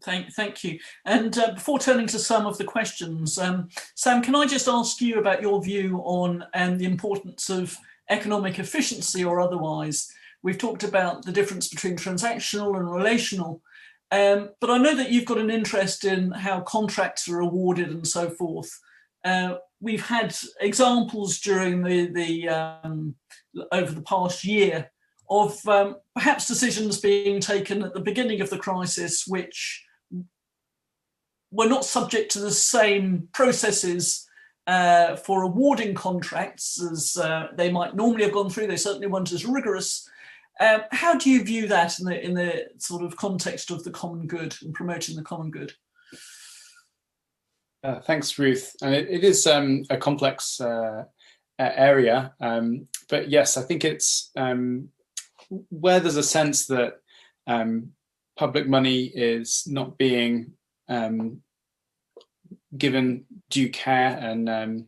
Thank you. And before turning to some of the questions, Sam, can I just ask you about your view on the importance of economic efficiency or otherwise? We've talked about the difference between transactional and relational, but I know that you've got an interest in how contracts are awarded and so forth. We've had examples during over the past year of perhaps decisions being taken at the beginning of the crisis which were not subject to the same processes for awarding contracts as they might normally have gone through. They certainly weren't as rigorous. How do you view that in the sort of context of the common good and promoting the common good? Thanks, Ruth. And it is a complex area, but yes, I think it's where there's a sense that public money is not being given due care and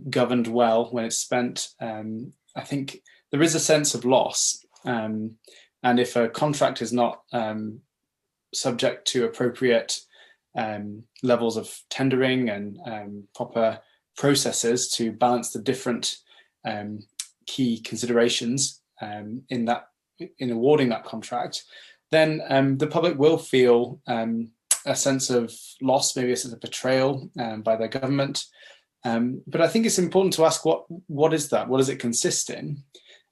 governed well when it's spent. I think there is a sense of loss, and if a contract is not subject to appropriate levels of tendering and proper processes to balance the different key considerations in awarding that contract, then the public will feel a sense of loss, maybe a sense of betrayal by their government. But I think it's important to ask what is that? What does it consist in?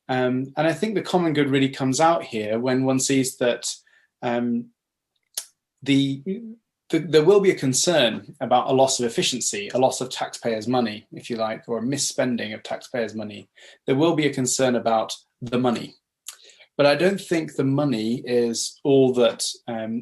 And I think the common good really comes out here when one sees that there will be a concern about a loss of efficiency, a loss of taxpayers' money, if you like, or a misspending of taxpayers' money. There will be a concern about the money. But I don't think the money is all that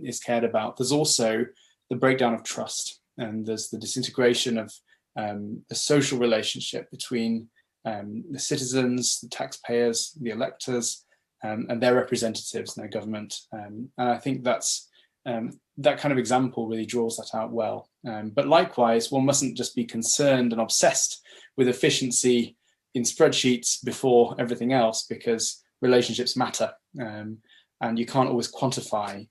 is cared about. There's also the breakdown of trust, and there's the disintegration of the social relationship between the citizens, the taxpayers, the electors, and their representatives and their government. And I think that's that kind of example really draws that out well. But likewise, one mustn't just be concerned and obsessed with efficiency in spreadsheets before everything else, because relationships matter, and you can't always quantify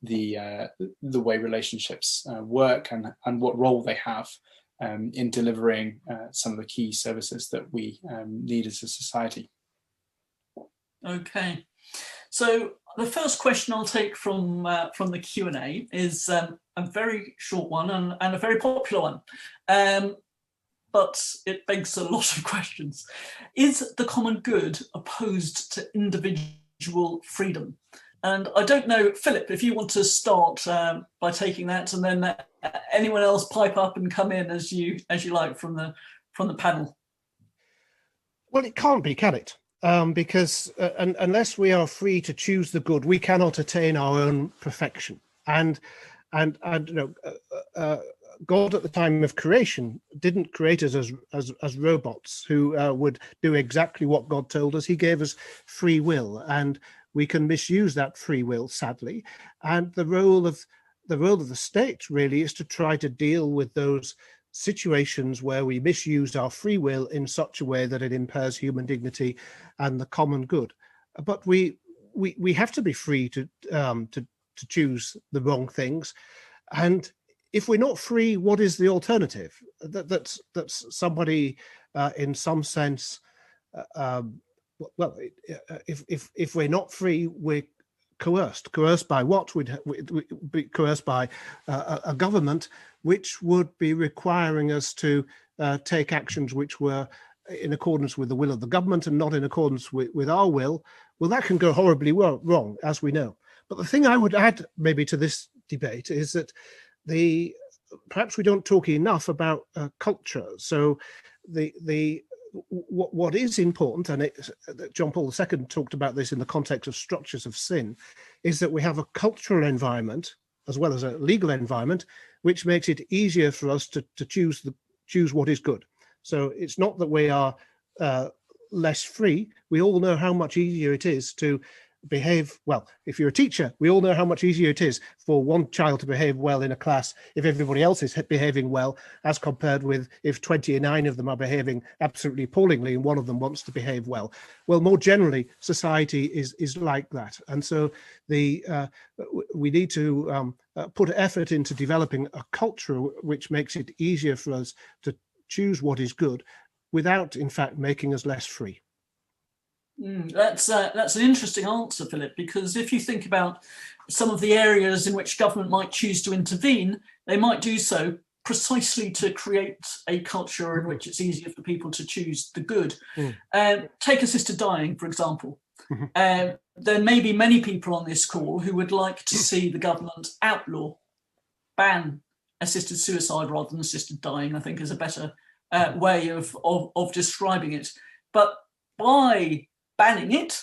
the way relationships work and what role they have. in delivering some of the key services that we need as a society. Okay, so the first question I'll take from the Q&A is a very short one and a very popular one, but it begs a lot of questions. Is the common good opposed to individual freedom? And I don't know, Philip, if you want to start by taking that, and then anyone else pipe up and come in as you like from the panel. Well, it can't be, can it? Because unless we are free to choose the good, we cannot attain our own perfection. And you know, God at the time of creation didn't create us as robots who would do exactly what God told us. He gave us free will, and we can misuse that free will, sadly. And the role of the state really is to try to deal with those situations where we misuse our free will in such a way that it impairs human dignity and the common good. But we have to be free to choose the wrong things. And if we're not free, what is the alternative? That's somebody in some sense. Well, if we're not free, we're coerced. Coerced by what? We'd be coerced by a government which would be requiring us to take actions which were in accordance with the will of the government and not in accordance with our will. Well, that can go horribly wrong, as we know. But the thing I would add maybe to this debate is that perhaps we don't talk enough about culture. So what is important, and John Paul II talked about this in the context of structures of sin, is that we have a cultural environment as well as a legal environment, which makes it easier for us to choose what is good. So it's not that we are less free. We all know how much easier it is to behave well. If you're a teacher, we all know how much easier it is for one child to behave well in a class if everybody else is behaving well, as compared with if 29 of them are behaving absolutely appallingly and one of them wants to behave well. Well, more generally, society is like that. And so we need to put effort into developing a culture which makes it easier for us to choose what is good without, in fact, making us less free. That's an interesting answer, Philip, because if you think about some of the areas in which government might choose to intervene, they might do so precisely to create a culture in which it's easier for people to choose the good. Take assisted dying, for example. There may be many people on this call who would like to see the government ban assisted suicide rather than assisted dying, I think is a better way of describing it. But by banning it,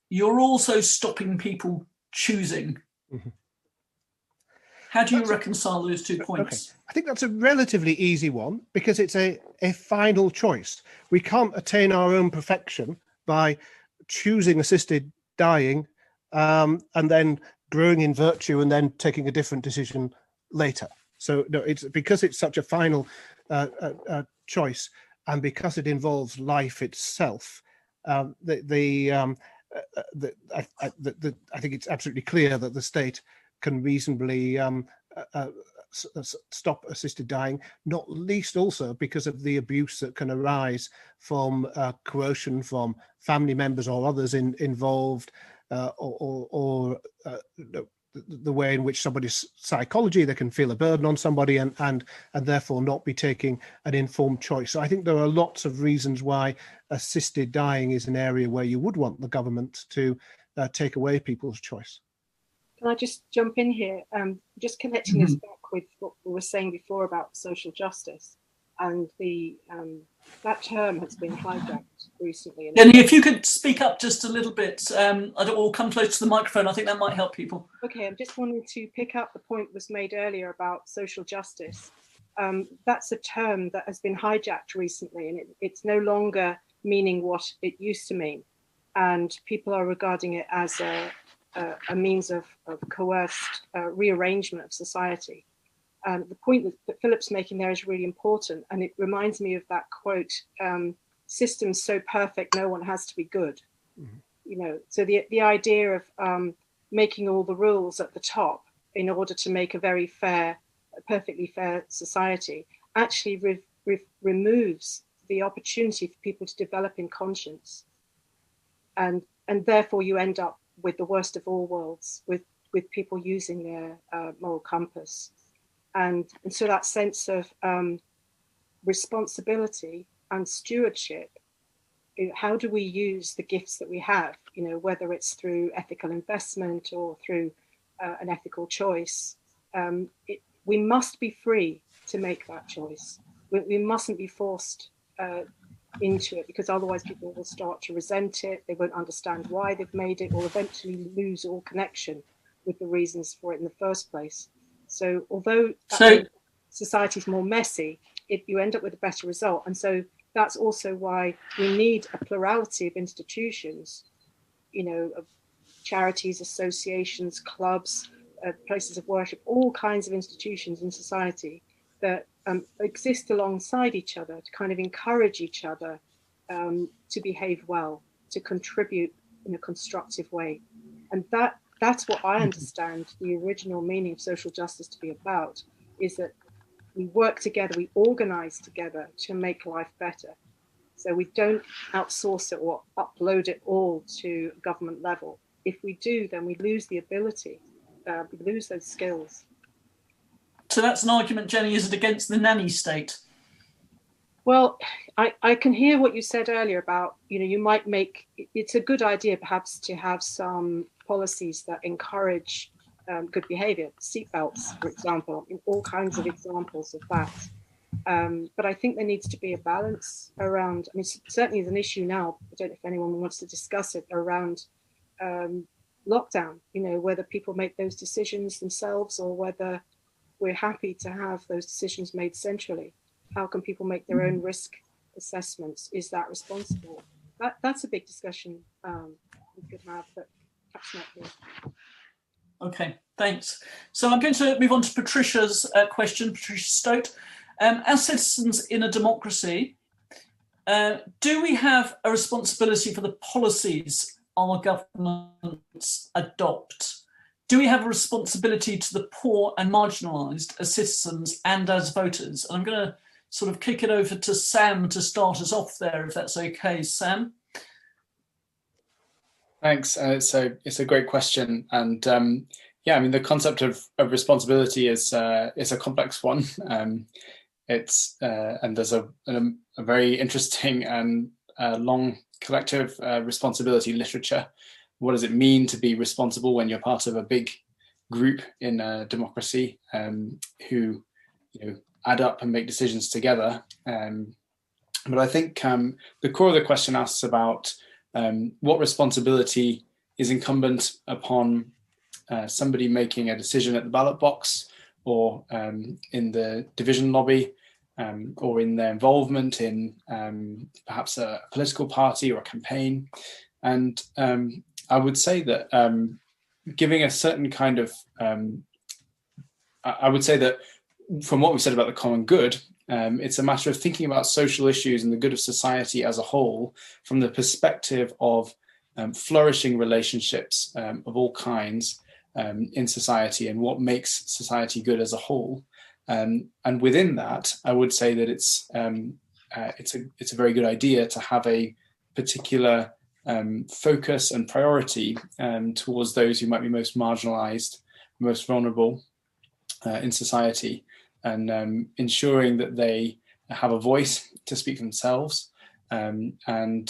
you're also stopping people choosing. How do you reconcile those 2 points? Okay. I think that's a relatively easy one because it's a final choice. We can't attain our own perfection by choosing assisted dying and then growing in virtue and then taking a different decision later. So no, it's because it's such a final choice, and because it involves life itself. I think it's absolutely clear that the state can reasonably stop assisted dying, not least also because of the abuse that can arise from coercion from family members or others involved, or the way in which somebody's psychology, they can feel a burden on somebody and therefore not be taking an informed choice. So I think there are lots of reasons why assisted dying is an area where you would want the government to take away people's choice. Can I just jump in here? Just connecting this back with what we were saying before about social justice, and that term has been hijacked recently. Jenny, if you could speak up just a little bit, or come close to the microphone, I think that might help people. Okay, I'm just wanting to pick up the point that was made earlier about social justice. That's a term that has been hijacked recently, and it's no longer meaning what it used to mean. And people are regarding it as a means of coerced rearrangement of society. The point that Philip's making there is really important, and it reminds me of that quote, systems so perfect no one has to be good. You know, so the idea of making all the rules at the top in order to make a very fair, perfectly fair society. actually removes the opportunity for people to develop in conscience, and therefore you end up with the worst of all worlds, with people using their moral compass, and so that sense of responsibility and stewardship. How do we use the gifts that we have? Whether it's through ethical investment or through an ethical choice, we must be free to make that choice. We mustn't be forced into it, because otherwise people will start to resent it. They won't understand why they've made it, or eventually lose all connection with the reasons for it in the first place. So although society is more messy, you end up with a better result. And so that's also why we need a plurality of institutions, of charities, associations, clubs, places of worship, all kinds of institutions in society that exist alongside each other to kind of encourage each other to behave well, to contribute in a constructive way. And that's what I understand the original meaning of social justice to be about, is that we work together, we organize together to make life better. So we don't outsource it or upload it all to government level. If we do, then we lose the ability, we lose those skills. So that's an argument, Jenny, is it against the nanny state? Well, I can hear what you said earlier about, you might make, it's a good idea perhaps to have some policies that encourage good behavior, seatbelts, for example, all kinds of examples of that. But I think there needs to be a balance around, certainly there's an issue now, I don't know if anyone wants to discuss it, around lockdown, whether people make those decisions themselves or whether we're happy to have those decisions made centrally. How can people make their own risk assessments? Is that responsible? That's a big discussion we could have, but perhaps not here. Okay, thanks. So I'm going to move on to Patricia's question, Patricia Stote. As citizens in a democracy, do we have a responsibility for the policies our governments adopt? Do we have a responsibility to the poor and marginalised as citizens and as voters? And I'm going to sort of kick it over to Sam to start us off there, if that's okay, Sam. Thanks. It's a great question, and the concept of responsibility is a complex one. And there's a very interesting and long collective responsibility literature. What does it mean to be responsible when you're part of a big group in a democracy who add up and make decisions together? But I think the core of the question asks about what responsibility is incumbent upon somebody making a decision at the ballot box, or in the division lobby, or in their involvement in perhaps a political party or a campaign. And I would say that giving a certain kind of, I would say that from what we've said about the common good, it's a matter of thinking about social issues and the good of society as a whole from the perspective of flourishing relationships of all kinds in society, and what makes society good as a whole. And within that, I would say that it's a very good idea to have a particular focus and priority towards those who might be most marginalized, most vulnerable in society, and ensuring that they have a voice to speak for themselves, and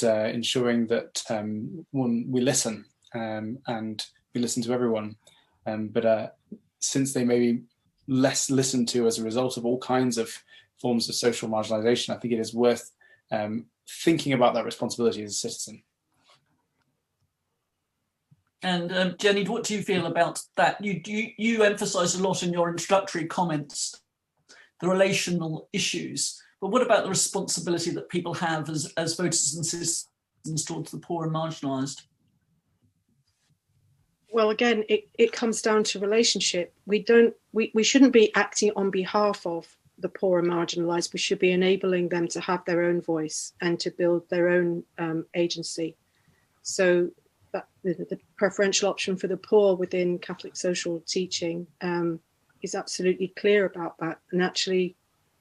ensuring that we listen, and we listen to everyone. But since they may be less listened to as a result of all kinds of forms of social marginalization, I think it is worth thinking about that responsibility as a citizen. And Jenny, what do you feel about that? You emphasise a lot in your introductory comments the relational issues, but what about the responsibility that people have as voters and citizens towards the poor and marginalised? Well, again, it comes down to relationship. We shouldn't be acting on behalf of the poor and marginalised. We should be enabling them to have their own voice and to build their own agency. So that the preferential option for the poor within Catholic social teaching is absolutely clear about that. And actually,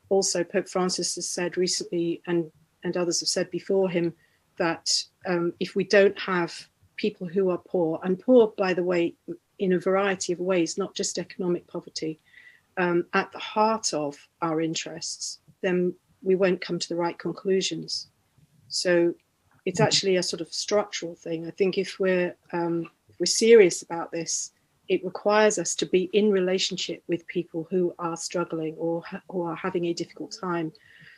also Pope Francis has said recently, and others have said before him, that if we don't have people who are poor, and poor, by the way, in a variety of ways, not just economic poverty, at the heart of our interests, then we won't come to the right conclusions. So it's actually a sort of structural thing. I think if we're serious about this, it requires us to be in relationship with people who are struggling or who are having a difficult time.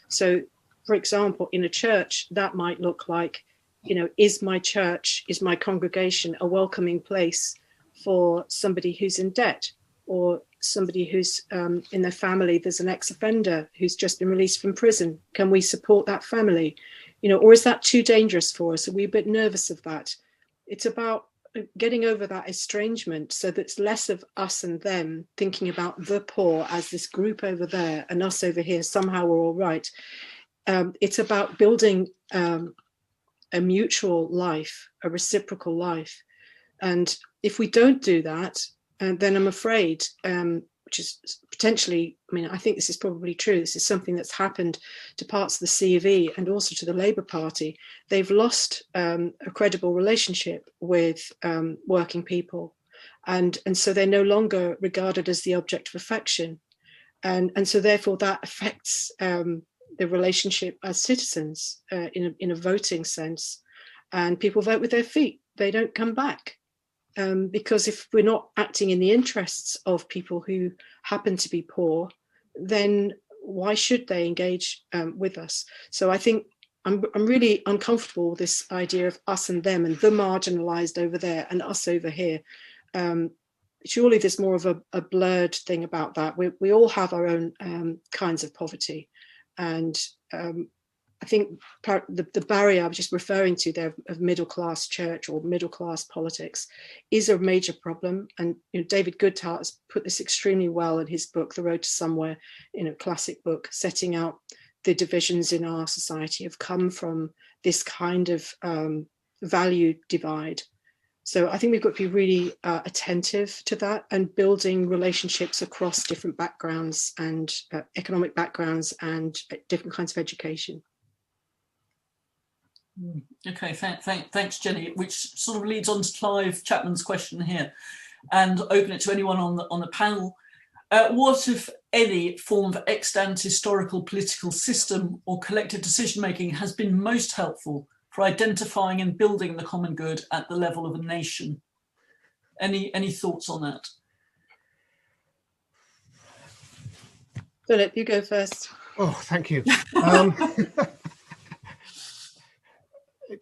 So, for example, in a church, that might look like, is my church, is my congregation a welcoming place for somebody who's in debt, or somebody who's in their family, there's an ex-offender who's just been released from prison? Can we support that family? Or is that too dangerous for us? Are we a bit nervous of that? It's about getting over that estrangement, so that it's less of us and them, thinking about the poor as this group over there and us over here, somehow we're all right. It's about building a mutual life, a reciprocal life. And if we don't do that, then I'm afraid, which is potentially, I think this is probably true, this is something that's happened to parts of the C of E and also to the Labour Party. They've lost a credible relationship with working people. And so they're no longer regarded as the object of affection. And so therefore that affects the relationship as citizens in a voting sense. And people vote with their feet. They don't come back. Because if we're not acting in the interests of people who happen to be poor, then why should they engage with us? So I think I'm really uncomfortable with this idea of us and them, and the marginalized over there and us over here. Surely there's more of a blurred thing about that. We all have our own kinds of poverty. And I think the barrier I was just referring to there of middle-class church or middle-class politics is a major problem. And David Goodhart has put this extremely well in his book, The Road to Somewhere, classic book, setting out the divisions in our society have come from this kind of value divide. So I think we've got to be really attentive to that and building relationships across different backgrounds and economic backgrounds and different kinds of education. Okay, thanks, Jenny, which sort of leads on to Clive Chapman's question here, and open it to anyone on the panel. What, if any, form of extant historical political system or collective decision-making has been most helpful for identifying and building the common good at the level of a nation? Any thoughts on that? Philip, you go first. Oh, thank you.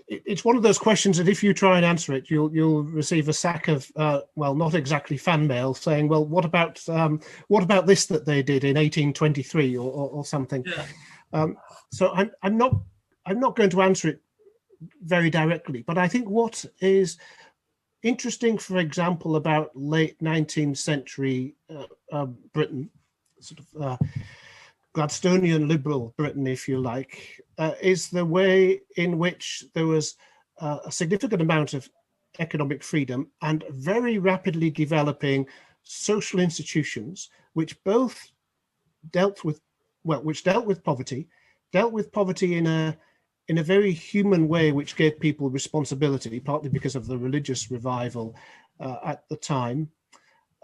It's one of those questions that if you try and answer it, you'll receive a sack of well, not exactly fan mail saying, well, what about this that they did in 1823 or something. Yeah. So I'm not going to answer it very directly, but I think what is interesting, for example, about late 19th century Britain, sort of Gladstonian liberal Britain, if you like, is the way in which there was a significant amount of economic freedom and very rapidly developing social institutions, which both dealt with poverty in a very human way, which gave people responsibility, partly because of the religious revival at the time,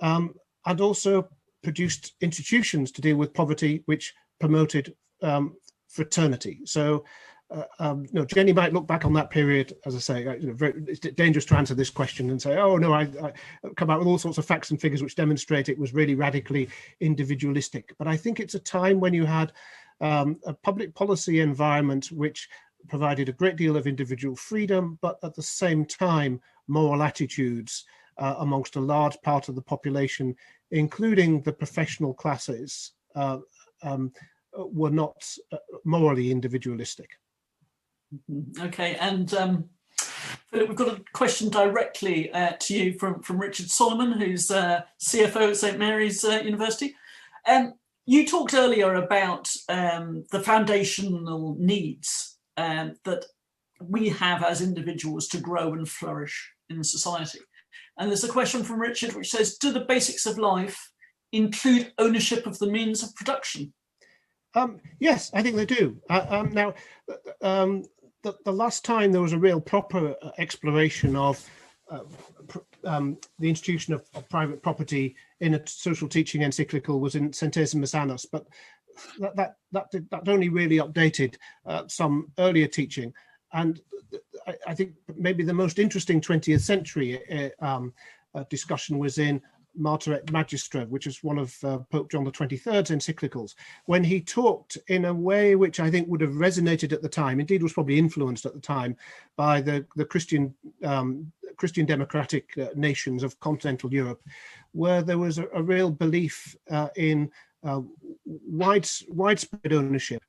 and also produced institutions to deal with poverty, which promoted fraternity. So, Jenny might look back on that period, as I say, it's dangerous to answer this question and say, oh no, I come out with all sorts of facts and figures which demonstrate it was really radically individualistic. But I think it's a time when you had a public policy environment which provided a great deal of individual freedom, but at the same time, moral attitudes amongst a large part of the population, including the professional classes, were not morally individualistic. Okay, and Philip, we've got a question directly to you from Richard Solomon, who's CFO at St Mary's University. You talked earlier about the foundational needs that we have as individuals to grow and flourish in society. And there's a question from Richard which says, do the basics of life include ownership of the means of production? Yes, I think they do. Now, the last time there was a real proper exploration of the institution of private property in a social teaching encyclical was in Centesimus Annus, but that only really updated some earlier teaching. And I think maybe the most interesting 20th century discussion was in Mater et Magistra, which is one of Pope John XXIII's encyclicals, when he talked in a way which I think would have resonated at the time, indeed was probably influenced at the time by the Christian democratic nations of continental Europe, where there was a real belief in widespread ownership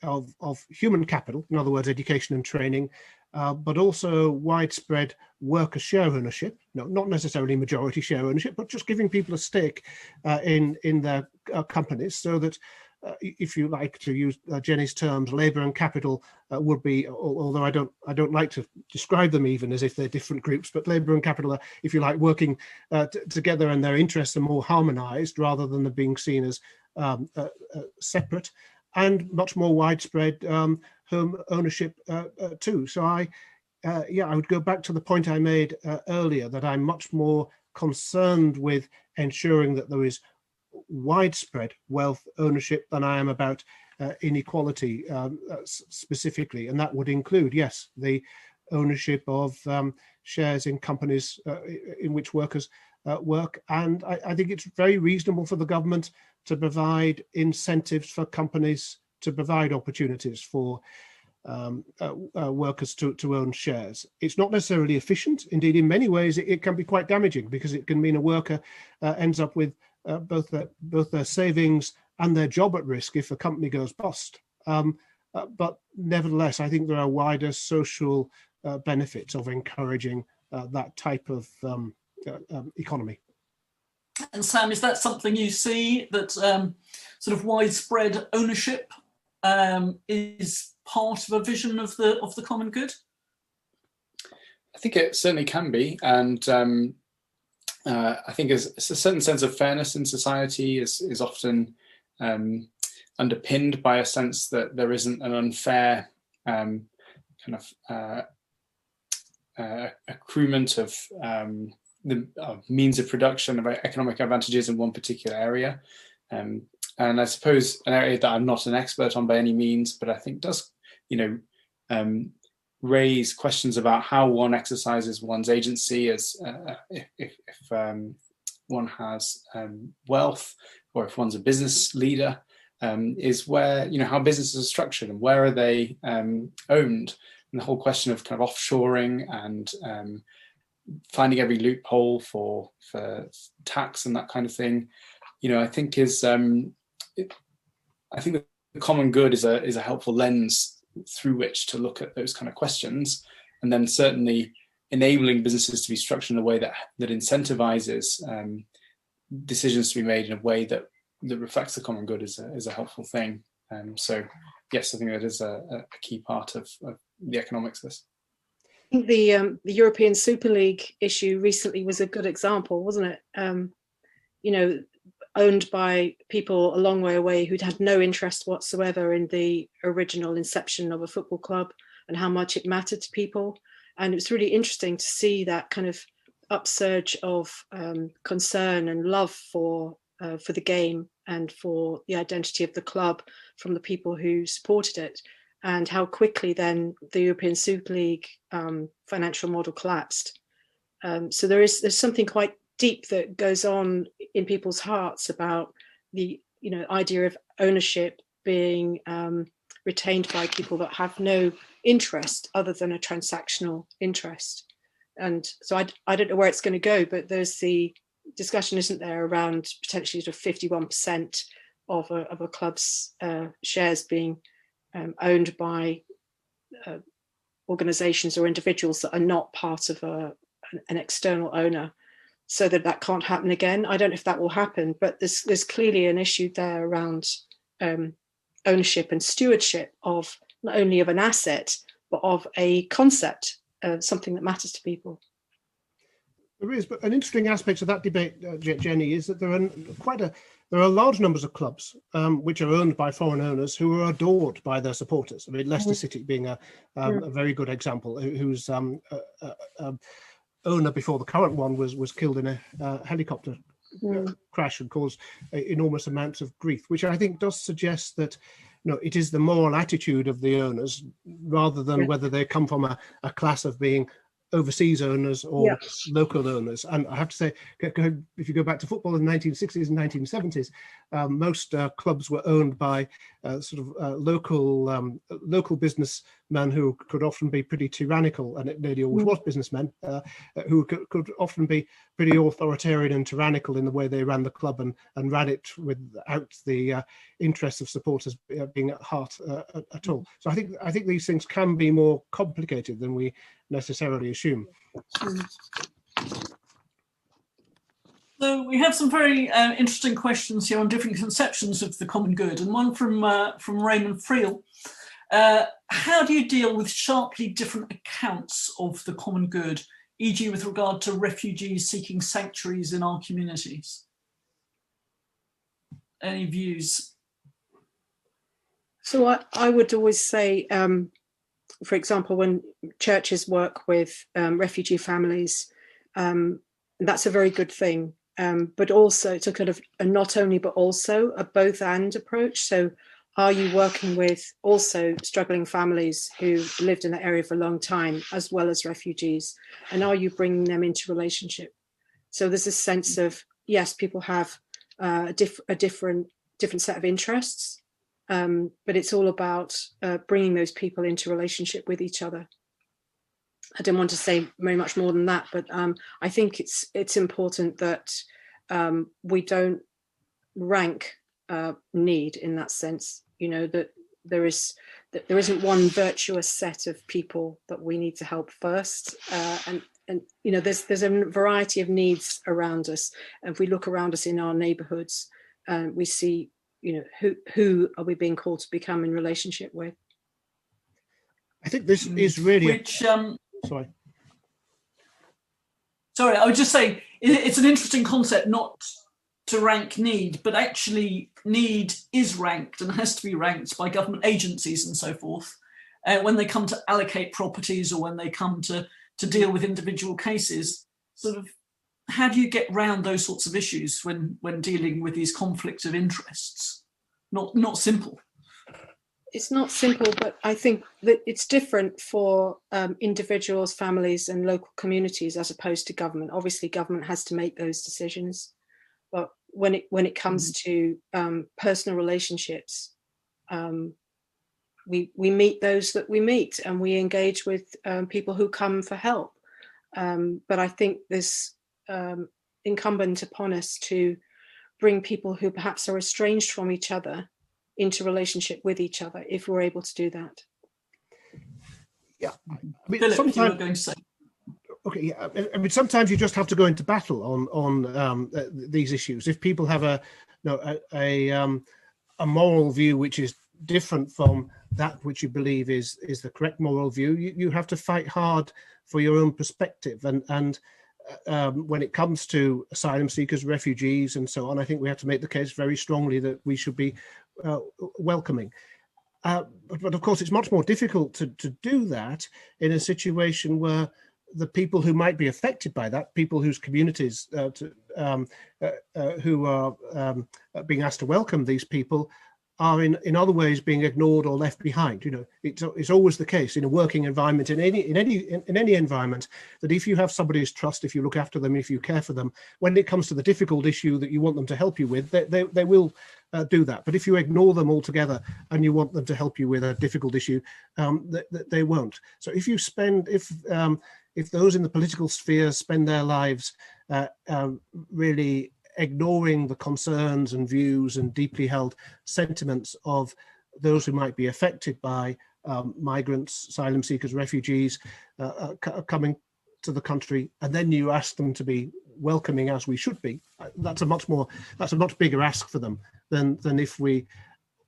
of human capital, in other words, education and training, but also widespread worker share ownership. No, not necessarily majority share ownership, but just giving people a stake in their companies, so that if you like to use Jenny's terms, labour and capital would be, although I don't like to describe them even as if they're different groups, but labour and capital are, if you like, working together, and their interests are more harmonised rather than them being seen as separate, and much more widespread home ownership too. So I would go back to the point I made earlier, that I'm much more concerned with ensuring that there is widespread wealth ownership than I am about inequality specifically. And that would include, yes, the ownership of shares in companies in which workers work. And I think it's very reasonable for the government to provide incentives for companies to provide opportunities for workers to own shares. It's not necessarily efficient. Indeed, in many ways, it can be quite damaging, because it can mean a worker ends up with both their savings and their job at risk if a company goes bust. But nevertheless, I think there are wider social benefits of encouraging that type of economy. And Sam, is that something you see, that sort of widespread ownership is part of a vision of the common good? I think it certainly can be, and I think it's a certain sense of fairness in society is often underpinned by a sense that there isn't an unfair kind of accruement of the means of production of economic advantages in one particular area. And I suppose an area that I'm not an expert on by any means, but I think does, raise questions about how one exercises one's agency as if one has wealth, or if one's a business leader, is where, how businesses are structured and where are they owned, and the whole question of kind of offshoring and finding every loophole for tax and that kind of thing, I think is I think the common good is a helpful lens through which to look at those kind of questions, and then certainly enabling businesses to be structured in a way that incentivizes decisions to be made in a way that reflects the common good is a helpful thing. So yes, I think that is a key part of the economics of this. I think the European Super League issue recently was a good example, wasn't it? Owned by people a long way away who'd had no interest whatsoever in the original inception of a football club and how much it mattered to people. And it was really interesting to see that kind of upsurge of concern and love for the game and for the identity of the club from the people who supported it, and how quickly then the European Super League financial model collapsed. So there's something quite deep that goes on in people's hearts about the idea of ownership being retained by people that have no interest other than a transactional interest. And so I don't know where it's going to go, but there's the discussion, isn't there, around potentially sort of 51% of a club's shares being owned by organizations or individuals that are not part of an external owner, so that can't happen again. I don't know if that will happen, but there's clearly an issue there around ownership and stewardship of not only of an asset, but of a concept, something that matters to people. There is, but an interesting aspect of that debate, Jenny, is that there are large numbers of clubs which are owned by foreign owners who are adored by their supporters. I mean, Leicester City being a very good example, whose owner before the current one was killed in a helicopter crash and caused enormous amounts of grief, which I think does suggest that it is the moral attitude of the owners rather than whether they come from a class of being overseas owners or local owners. And I have to say, if you go back to football in the 1960s and 1970s, most clubs were owned by local businessmen who could often be pretty tyrannical, and it nearly always was businessmen who could often be pretty authoritarian and tyrannical in the way they ran the club and ran it without the interests of supporters being at heart at all. So I think these things can be more complicated than we necessarily assume. So we have some very interesting questions here on different conceptions of the common good, and one from Raymond Friel. How do you deal with sharply different accounts of the common good, e.g. with regard to refugees seeking sanctuaries in our communities? Any views? So I would always say, for example, when churches work with refugee families, that's a very good thing. But also it's a kind of a not only but also a both and approach. So are you working with also struggling families who lived in that area for a long time, as well as refugees? And are you bringing them into relationship? So there's a sense of, yes, people have a different set of interests, but it's all about bringing those people into relationship with each other. I don't want to say very much more than that, but I think it's important that we don't rank need in that sense. That there isn't one virtuous set of people that we need to help first, and there's a variety of needs around us. And if we look around us in our neighbourhoods, we see who are we being called to become in relationship with. I think this is really Sorry, I would just say it's an interesting concept not to rank need, but actually need is ranked and has to be ranked by government agencies and so forth when they come to allocate properties or when they come to deal with individual cases. Sort of, how do you get round those sorts of issues when dealing with these conflicts of interests? Not simple. It's not simple, but I think that it's different for individuals, families and local communities as opposed to government. Obviously, government has to make those decisions. But when it comes to personal relationships, we meet those that we meet and we engage with people who come for help. But I think there's incumbent upon us to bring people who perhaps are estranged from each other into relationship with each other, if we're able to do that. Yeah, I mean, Philip, you were going to say. Okay, yeah. I mean, sometimes you just have to go into battle on these issues. If people have a moral view which is different from that which you believe is the correct moral view, you have to fight hard for your own perspective. And when it comes to asylum seekers, refugees, and so on, I think we have to make the case very strongly that we should be welcoming. But of course, it's much more difficult to do that in a situation where the people who might be affected by that, people whose communities who are being asked to welcome these people, are in other ways being ignored or left behind. It's always the case in a working environment, in any environment, that if you have somebody's trust, if you look after them, if you care for them, when it comes to the difficult issue that you want them to help you with, they will do that. But if you ignore them altogether and you want them to help you with a difficult issue, they won't. So if those in the political sphere spend their lives really ignoring the concerns and views and deeply held sentiments of those who might be affected by migrants, asylum seekers, refugees coming to the country, and then you ask them to be welcoming as we should be, that's a much bigger ask for them than if we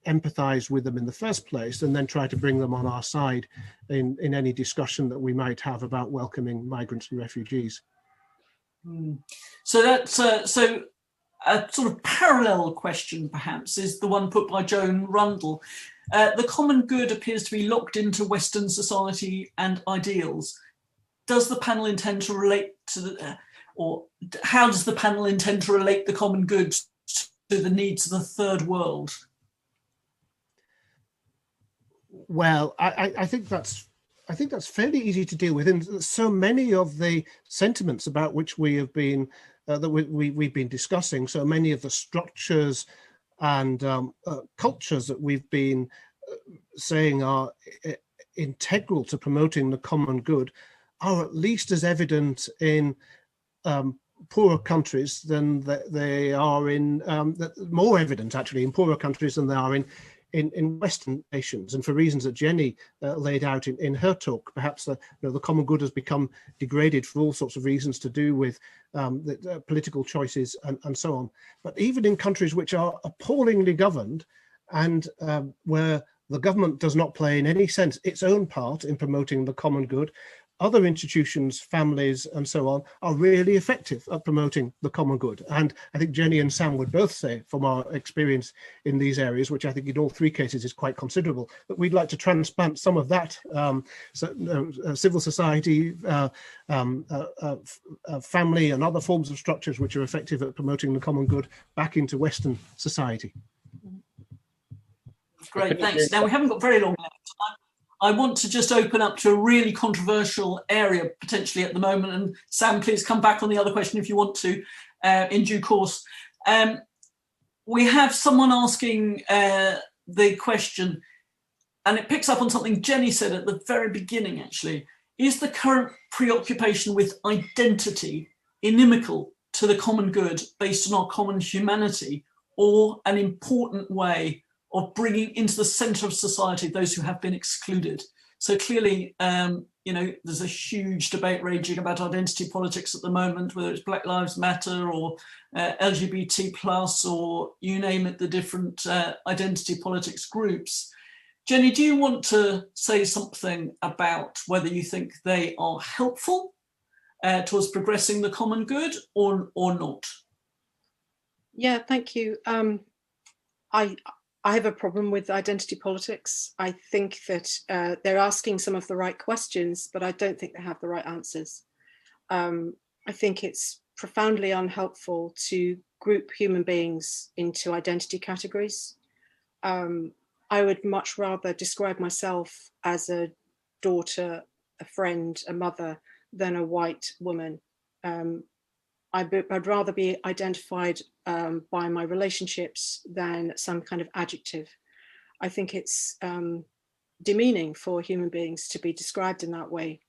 empathize with them in the first place and then try to bring them on our side in any discussion that we might have about welcoming migrants and refugees. So that's so a sort of parallel question, perhaps, is the one put by Joan Rundle. The common good appears to be locked into Western society and ideals. Does the panel intend to relate to the, or how does the panel intend to relate the common good to the needs of the third world? Well, I think that's fairly easy to deal with, and so many of the sentiments about which we have been we've been discussing, so many of the structures and cultures that we've been saying are integral to promoting the common good, are at least as evident in poorer countries than they are in more evident actually in poorer countries than they are in Western nations. And for reasons that Jenny laid out in her talk, perhaps the common good has become degraded for all sorts of reasons to do with the political choices and so on. But even in countries which are appallingly governed and where the government does not play in any sense its own part in promoting the common good, other institutions, families, and so on are really effective at promoting the common good. And I think Jenny and Sam would both say, from our experience in these areas, which I think in all three cases is quite considerable, that we'd like to transplant some of that civil society, family, and other forms of structures which are effective at promoting the common good back into Western society. Great, thanks. Now, we haven't got very long left. I want to just open up to a really controversial area potentially at the moment. And Sam, please come back on the other question if you want to in due course. We have someone asking the question, and it picks up on something Jenny said at the very beginning, actually. Is the current preoccupation with identity inimical to the common good based on our common humanity, or an important way of bringing into the centre of society those who have been excluded? So clearly, there's a huge debate raging about identity politics at the moment, whether it's Black Lives Matter or LGBT plus, or you name it, the different identity politics groups. Jenny, do you want to say something about whether you think they are helpful towards progressing the common good or not? Yeah, thank you. I have a problem with identity politics. I think that they're asking some of the right questions, but I don't think they have the right answers. I think it's profoundly unhelpful to group human beings into identity categories. I would much rather describe myself as a daughter, a friend, a mother, than a white woman. I'd rather be identified by my relationships than some kind of adjective. I think it's demeaning for human beings to be described in that way.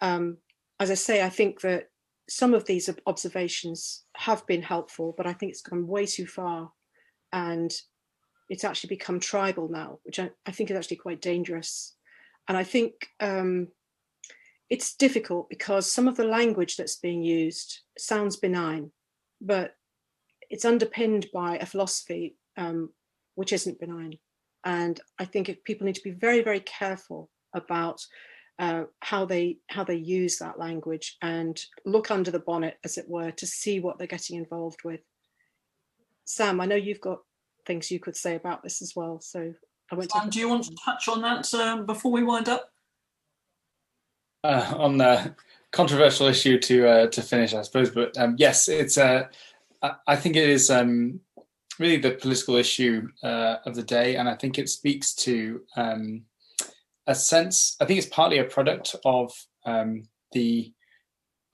As I say, I think that some of these observations have been helpful, but I think it's gone way too far, and it's actually become tribal now, which I think is actually quite dangerous. And I think it's difficult because some of the language that's being used sounds benign, but it's underpinned by a philosophy which isn't benign. And I think people need to be very, very careful about how they use that language and look under the bonnet, as it were, to see what they're getting involved with. Sam, I know you've got things you could say about this as well. So I won't. Sam, do you want to touch on that before we wind up? On the controversial issue to finish, I suppose, but yes, it's I think it is really the political issue of the day, and I think it speaks to a sense. I think it's partly a product of the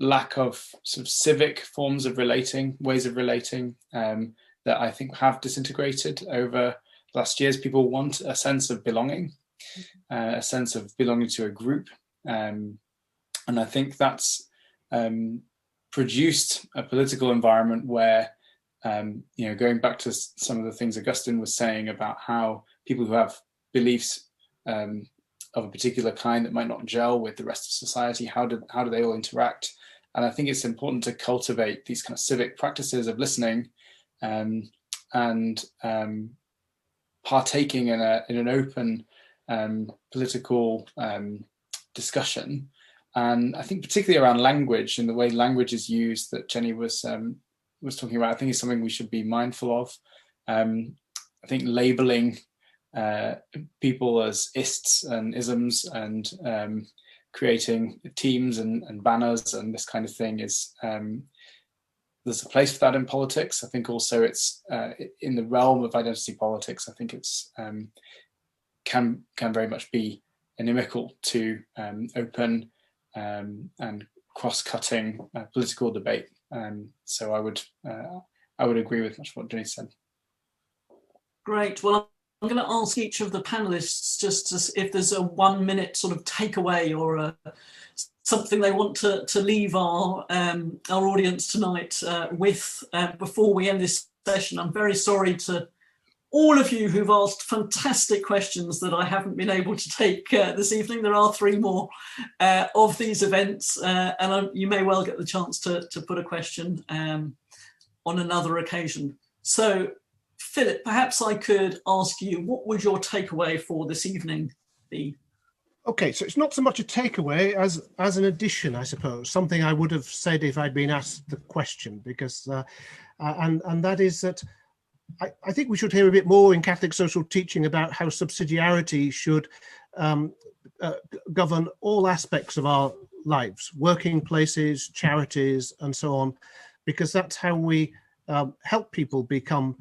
lack of sort of civic forms of relating, ways of relating that I think have disintegrated over the last years. People want a sense of belonging, a sense of belonging to a group. And I think that's produced a political environment where, going back to some of the things Augustine was saying about how people who have beliefs of a particular kind that might not gel with the rest of society, how do they all interact? And I think it's important to cultivate these kind of civic practices of listening and partaking in an open political discussion And I think particularly around language and the way language is used that Jenny was talking about, I think is something we should be mindful of. I think labelling people as ists and isms and creating teams and banners and this kind of thing is, there's a place for that in politics. I think also it's in the realm of identity politics. I think it's can very much be inimical to open and cross-cutting political debate. So I would agree with much of what Jenny said. Great. Well, I'm going to ask each of the panelists just if there's a 1 minute sort of takeaway or something they want to leave our audience tonight with before we end this session. I'm very sorry to all of you who've asked fantastic questions that I haven't been able to take this evening. There are 3 more of these events, and you may well get the chance to put a question on another occasion. So, Philip, perhaps I could ask you, what would your takeaway for this evening be? Okay, so it's not so much a takeaway as an addition, I suppose, something I would have said if I'd been asked the question, because and that is that I think we should hear a bit more in Catholic social teaching about how subsidiarity should govern all aspects of our lives, working places, charities, and so on, because that's how we help people become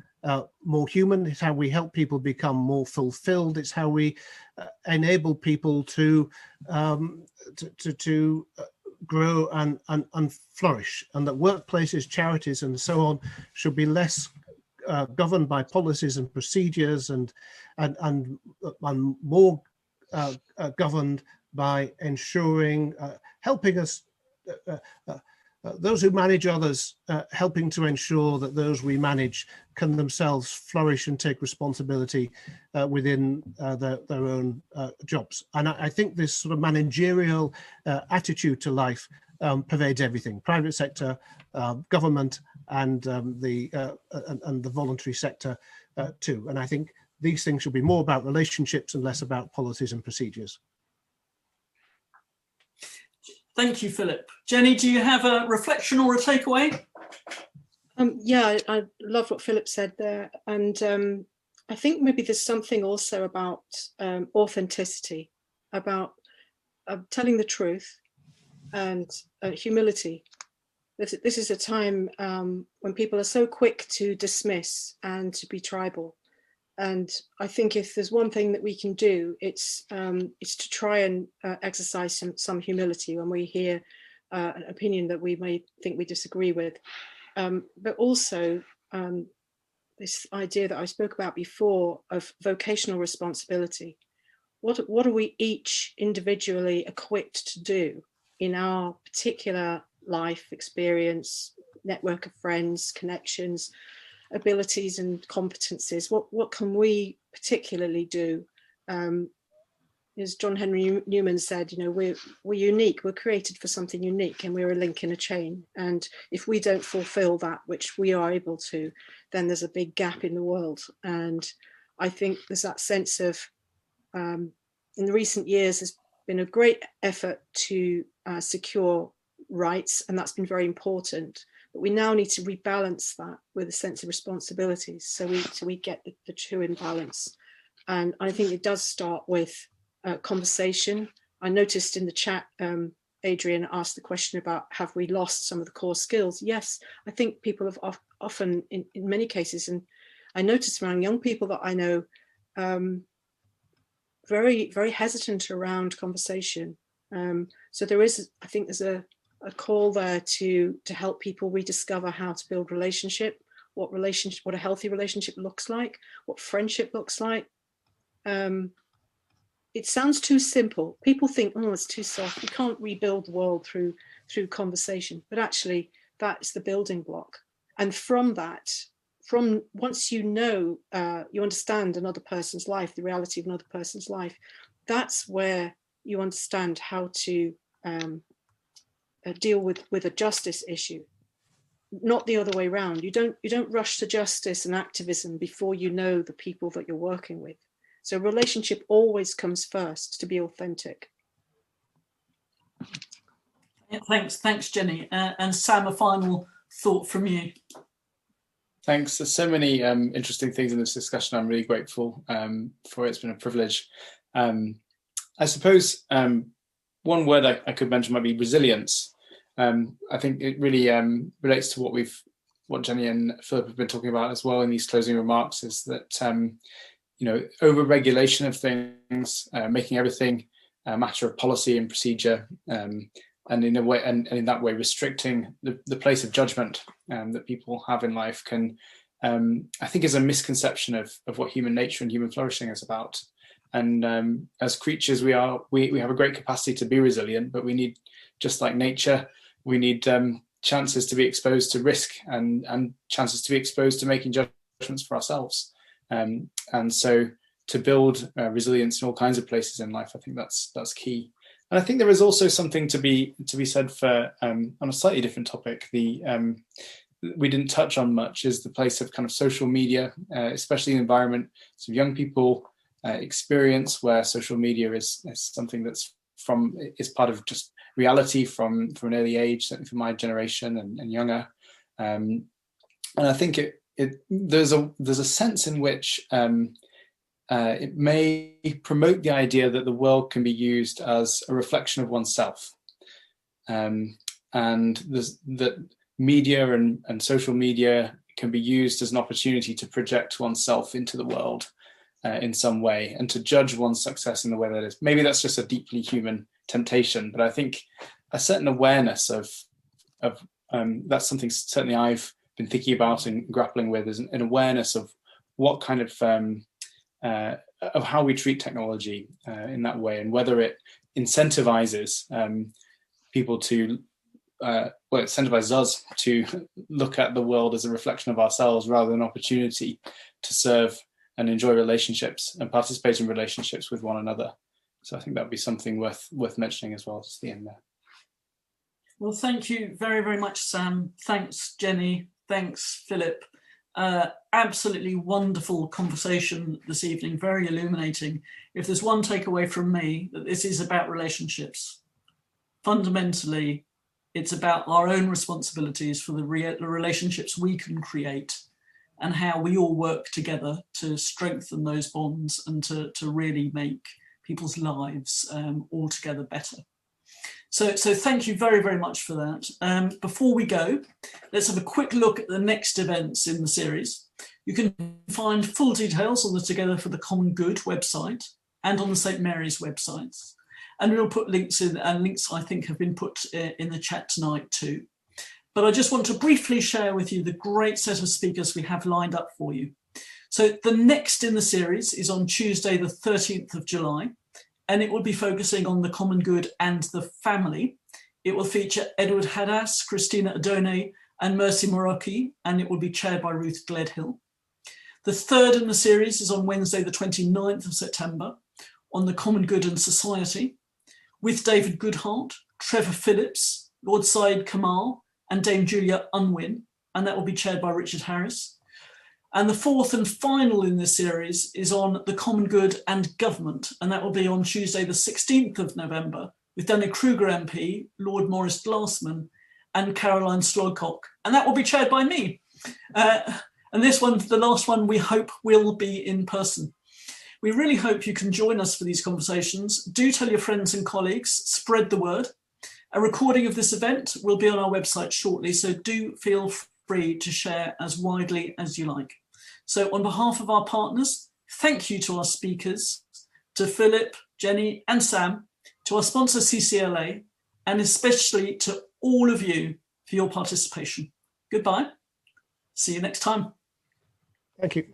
more human. It's how we help people become more fulfilled. It's how we enable people to grow and flourish, and that workplaces, charities, and so on should be less governed by policies and procedures and more governed by ensuring, helping us, those who manage others, helping to ensure that those we manage can themselves flourish and take responsibility within their own jobs. And I think this sort of managerial attitude to life pervades everything: private sector, government, and the voluntary sector too. And I think these things should be more about relationships and less about policies and procedures. Thank you, Philip. Jenny, do you have a reflection or a takeaway? Yeah, I love what Philip said there. And I think maybe there's something also about authenticity, about telling the truth and humility. This is a time when people are so quick to dismiss and to be tribal. And I think if there's one thing that we can do, it's to try and exercise some humility when we hear an opinion that we may think we disagree with. But also this idea that I spoke about before of vocational responsibility. What are we each individually equipped to do in our particular life experience, network of friends, connections, abilities and competencies? What can we particularly do? As John Henry Newman said, we're unique, we're created for something unique, and we're a link in a chain. And if we don't fulfill that, which we are able to, then there's a big gap in the world. And I think there's that sense of, in the recent years, there's been a great effort to secure rights, and that's been very important. But we now need to rebalance that with a sense of responsibilities, so we get the two in balance. And I think it does start with conversation. I noticed in the chat, Adrian asked the question about, have we lost some of the core skills? Yes, I think people have often, in many cases, and I noticed around young people that I know, very, very hesitant around conversation. So there is, I think there's a call there to help people rediscover how to build relationship, what a healthy relationship looks like, what friendship looks like. It sounds too simple. People think, oh, it's too soft. You can't rebuild the world through conversation. But actually, that's the building block. And from that, once you know, you understand another person's life, the reality of another person's life, that's where you understand how to deal with a justice issue, not the other way around. You don't rush to justice and activism before you know the people that you're working with. So relationship always comes first, to be authentic. Thanks, Jenny. And Sam, a final thought from you. Thanks. There's so many interesting things in this discussion. I'm really grateful for it. It's been a privilege. I suppose one word I could mention might be resilience. I think it really relates to what Jenny and Philip have been talking about as well in these closing remarks, is that over-regulation of things, making everything a matter of policy and procedure, and in a way, and in that way, restricting the place of judgment that people have in life can, I think, is a misconception of what human nature and human flourishing is about. And as creatures, we have a great capacity to be resilient, but we need, just like nature, we need chances to be exposed to risk and chances to be exposed to making judgments for ourselves. And so to build resilience in all kinds of places in life, I think that's key. And I think there is also something to be said for, on a slightly different topic, we didn't touch on much, is the place of kind of social media, especially in the environment some young people experience, where social media is something is part of just reality from an early age, certainly for my generation and younger. And I think there's a sense in which it may promote the idea that the world can be used as a reflection of oneself, and that media and social media can be used as an opportunity to project oneself into the world in some way, and to judge one's success in the way that is. Maybe that's just a deeply human temptation, but I think a certain awareness of that's something certainly I've been thinking about and grappling with, is an awareness of what kind of how we treat technology in that way, and whether it incentivizes people to it incentivizes us to look at the world as a reflection of ourselves rather than an opportunity to serve and enjoy relationships and participate in relationships with one another. So I think that would be something worth mentioning as well, just the end there. Well, thank you very, very much, Sam. Thanks, Jenny. Thanks, Philip. Absolutely wonderful conversation this evening, very illuminating. If there's one takeaway from me, that this is about relationships. Fundamentally, it's about our own responsibilities for the relationships we can create, and how we all work together to strengthen those bonds and to really make people's lives altogether better. So thank you very, very much for that. Before we go, let's have a quick look at the next events in the series. You can find full details on the Together for the Common Good website and on the St. Mary's websites. And we'll put links in, and links I think have been put in the chat tonight too. But I just want to briefly share with you the great set of speakers we have lined up for you. So the next in the series is on Tuesday, the 13th of July. And it will be focusing on the common good and the family. It will feature Edward Hadas, Christina Adone, and Mercy Morocchi, and it will be chaired by Ruth Gledhill. The third in the series is on Wednesday, the 29th of September, on the common good and society, with David Goodhart, Trevor Phillips, Lord Said Kamal, and Dame Julia Unwin, and that will be chaired by Richard Harris. And the fourth and final in this series is on the common good and government, and that will be on Tuesday, the 16th of November, with Danny Kruger MP, Lord Maurice Glassman, and Caroline Slodcock, and that will be chaired by me. And this one, the last one, we hope will be in person. We really hope you can join us for these conversations. Do tell your friends and colleagues, spread the word. A recording of this event will be on our website shortly, so do feel free to share as widely as you like. So on behalf of our partners, thank you to our speakers, to Philip, Jenny and Sam, to our sponsor CCLA, and especially to all of you for your participation. Goodbye. See you next time. Thank you.